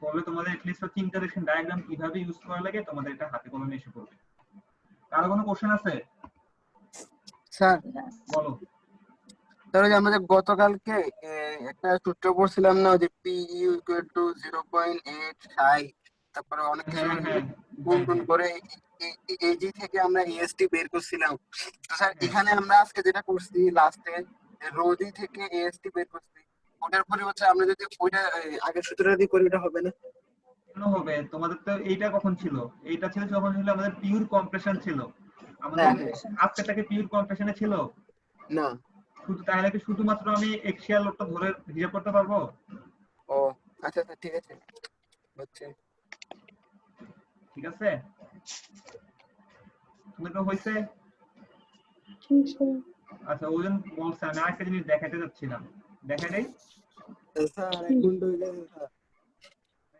করলে তোমাদের এটলিস্ট হচ্ছে ইন্টারেকশন ডায়াগ্রাম কিভাবে ইউজ করা লাগে তোমাদের এটা হাতে কলমে এসে পড়বে। কারো কোনো কোশ্চেন আছে? স্যার বলো। ধরো যে আমাদের গতকালকে একটা সূত্র পড়ছিলাম না, যে পি ইউ ইকুয়াল টু 0.8 তারপরে অনেক কিছু হ্যাঁ হ্যাঁ গুণ হ্যাঁ গুণ হ্যাঁ করে এজি থেকে আমরা এএসটি বের করছিলাম। তো স্যার হ্যাঁ। এখানে আমরা আজকে যেটা করছি লাস্টে, রোজি থেকে এএসটি বের করছি, ওটার পরিবর্তে আমরা যদি ওইটা আগের সূত্রটা দিয়ে করি, ওটা হবে না? কেন হবে? তোমাদের তো এইটা কখন ছিল? এইটা ছিল যখন ছিল আমাদের পিওর কম্প্রেশন ছিল আমাদের। হ্যাঁ হ্যাঁ। আজকেটাকে পিওর কম্প্রেশনে ছিল না। শুধু, তাহলে কি শুধুমাত্র আমি এক্সিয়াল লোডটা ধরে হিসাব করতে পারবো? ও আচ্ছা আচ্ছা, ঠিক আছে, হচ্ছে। ঠিক আছে, তোমাদের তো হয়েছে। জি স্যার। আচ্ছা, ওজন বলছে, আমি আরেকটা জিনিস দেখাতে যাচ্ছিলাম, দেখাই দেই। স্যার 1 ঘন্টা হয়ে গেছে স্যার।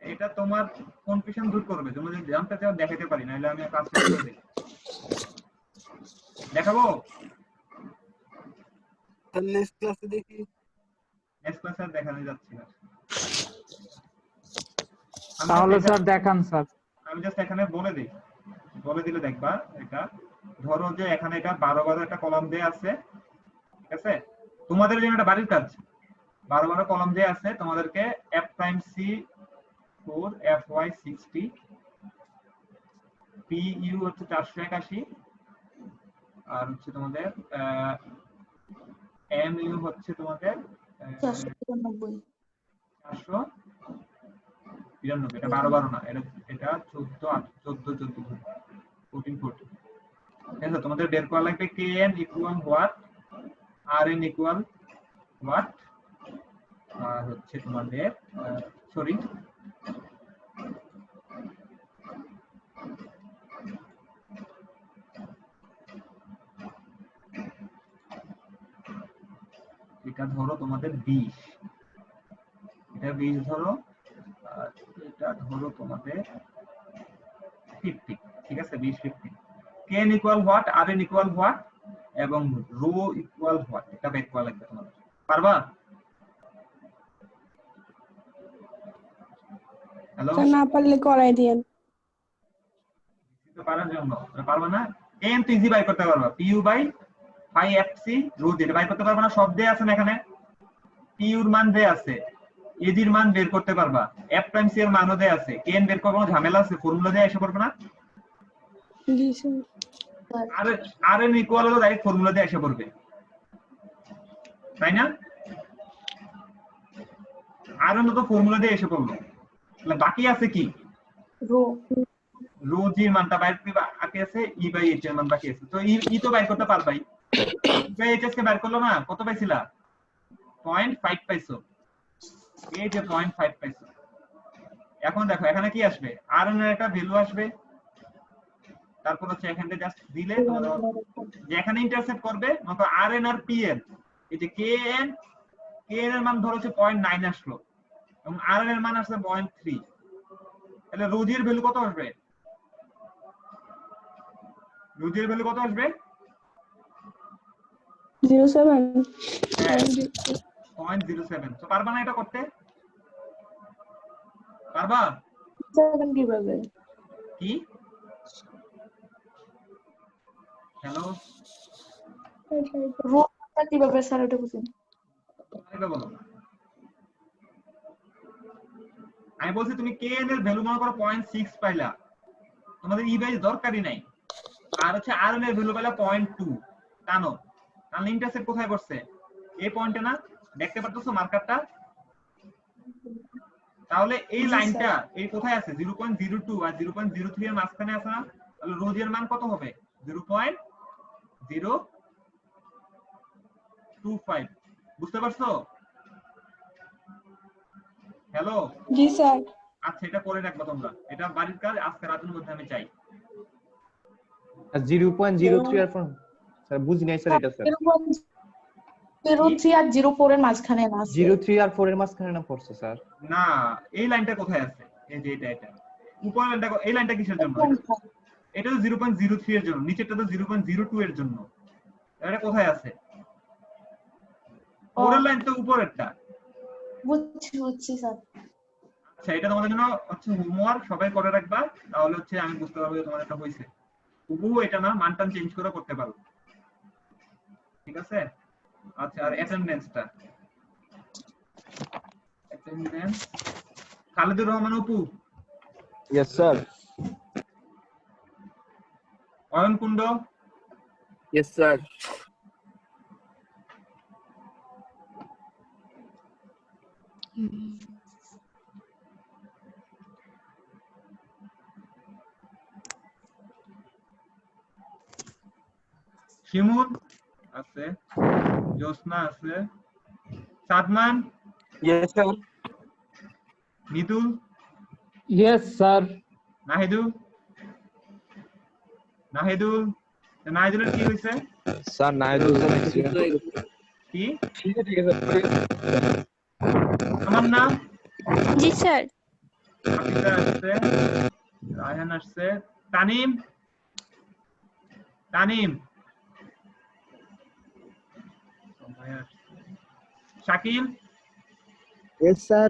এটা তোমার কনফিউশন দূর করবে, তুমি যদি জানতে চাও দেখাতে পারি, নাহলে আমি কাজ শেষ করে দিই। দেখাবো নেক্সট ক্লাসে দেখি। নেক্সট ক্লাসে দেখানো যাচ্ছে না। তাহলে স্যার দেখান স্যার। আমি জাস্ট এখানে বলে দিই, বলে দিলে দেখবা। এটা ধরো যে এখানে এটা 12 একটা কলাম দেয়া আছে, ঠিক আছে। তোমাদের জন্য একটা বাড়ির কাজ, 12 কলাম দেয়া আছে, তোমাদেরকে f prime c 4 fy 60 pu হচ্ছে 481, আর হচ্ছে তোমাদের mu হচ্ছে তোমাদের 493 492। এটা 12 না, এটা 14 14 ঠিক আছে। তোমাদের বের করা লাগবে kn equal what, rn equal what, আর হচ্ছে তোমাদের সরি এটা ধরো তোমাদের 20, এটা 20 ধরো, আর এটা ধরো তোমাদের 50, ঠিক আছে 20 50। kn equal what, rn equal what এবং রো ইকুয়াল হোয়াট, এটা বের করা লাগবে তোমাদের। পারবা? হ্যালো, স্যার না পারলে করাই দিয়েন। পারার জন্য পারবা না? kn তো ইজি বাই করতে পারবা, pu by phi fc rho যেটা বাই করতে পারবা না, সব দেয়া আছে না এখানে, pu এর মান দেয়া আছে, ad এর মান বের করতে পারবা, f টাইমস c এর মানও দেয়া আছে, kn বের করব ঝামেলা আছে, ফর্মুলা দিয়ে এসে পড়বে না? জি স্যার। আর rn ইকুয়াল হলো ডাইরেক্ট ফর্মুলা দিয়ে এসে পড়বে, তাই না? rn তো ফর্মুলা দিয়ে এসে পড়লো, তাহলে বাকি আছে কি? রো রো জি এর মানটা বাইর করতে বাকি আছে, ই বাই এইচ এর মান বাকি আছে। তো ই তো বাইর করতে পারবাই, ই বাই এইচ কে বাইর করলো না, কত পাইছিলা? 0.5 পাইছো, এই যে 0.5 পাইছো। এখন দেখো এখানে কি আসবে, rn এর একটা ভ্যালু আসবে, তারপর হচ্ছে এখানে জাস্ট দিলে তোমাদের যে এখানে ইন্টারসেক্ট করবে মতো rn আর pn, এই যে kn এর মান ধরো হচ্ছে 0.9 আসলো এবং rn এর মান আসছে 0.3, তাহলে রো জি এর ভ্যালু কত আসবে? রো জি এর ভ্যালু কত আসবে? 07 0.07। তো পারবা না এটা করতে? পারবা? 7 কিভাবে? কি? হ্যালো, রো কিভাবে স্যার এটা বুঝুন। এটা বলো। আমি বলছি তুমি kn এর ভ্যালু মনে করো 0.6 পাইলা, তোমাদের ই বাই দরকারই নাই, আর হচ্ছে rn এর ভ্যালু পাইলা 0.2, টানো, তাহলে ইন্টারসেক্ট কোথায় করছে? এই পয়েন্টে না, দেখতে পারতেছো মার্কারটা? তাহলে এই লাইনটা এই কোথায় আছে? 0.02 আর 0.03 এর মাঝখানে আছে না, তাহলে রো জি এর মান কত হবে? 0.025। বুঝতে পারছো? হ্যালো, জি স্যার। আচ্ছা এটা করে রাখবো তোমরা, এটা বাড়ির কাজ, আজকে রাতের মধ্যে আমি চাই। 0.03 আর ফোন স্যার বুঝি নাই স্যার, এটা স্যার 03 আর 04 এর মাঝখানে না আছে। 03 আর 4 এর মাঝখানে না পড়ছে স্যার। না, এই লাইনটা কোথায় আছে? এই যে এটা উপরের লাইনটা, এই লাইনটা কিসের জন্য? এটা তো 0.03 এর জন্য, নিচেরটা তো 0.02 এর জন্য, এটা কোথায় আছে? উপরের লাইন তো উপরেরটা। বুঝছি স্যার। আচ্ছা এটা তোমাদের জন্য হচ্ছে হোমওয়ার্ক, সবাই করে রাখবা, তাহলে হচ্ছে আমি বুঝতে পারবো যে তোমার এটা হইছে। হুবহু এটা না, মানটান চেঞ্জ করে করতে পারো, ঠিক আছে? আচ্ছা আর অ্যাটেন্ডেন্সটা, attendance Khaledur Rahman Apu, Yes, sir. Ayon Kundu, Yes, sir. Shimul আছে, জ্যোৎস্না আছে, Sadman, Yes, sir. Mitul, yes sir. Nahidul, নাহিদুলের কি হয়েছে? Sir, Naidul কি ঠিক আছে। আমার নাম জি স্যার। হাফিজা আসছে, রায়হান আসছে, তানিম শাকিল, Yes, sir.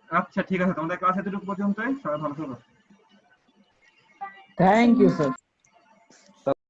আচ্ছা ঠিক আছে, তোমাদের ক্লাস এতটুকু পর্যন্তই, সবাই ভালো থাকো। Thank you sir.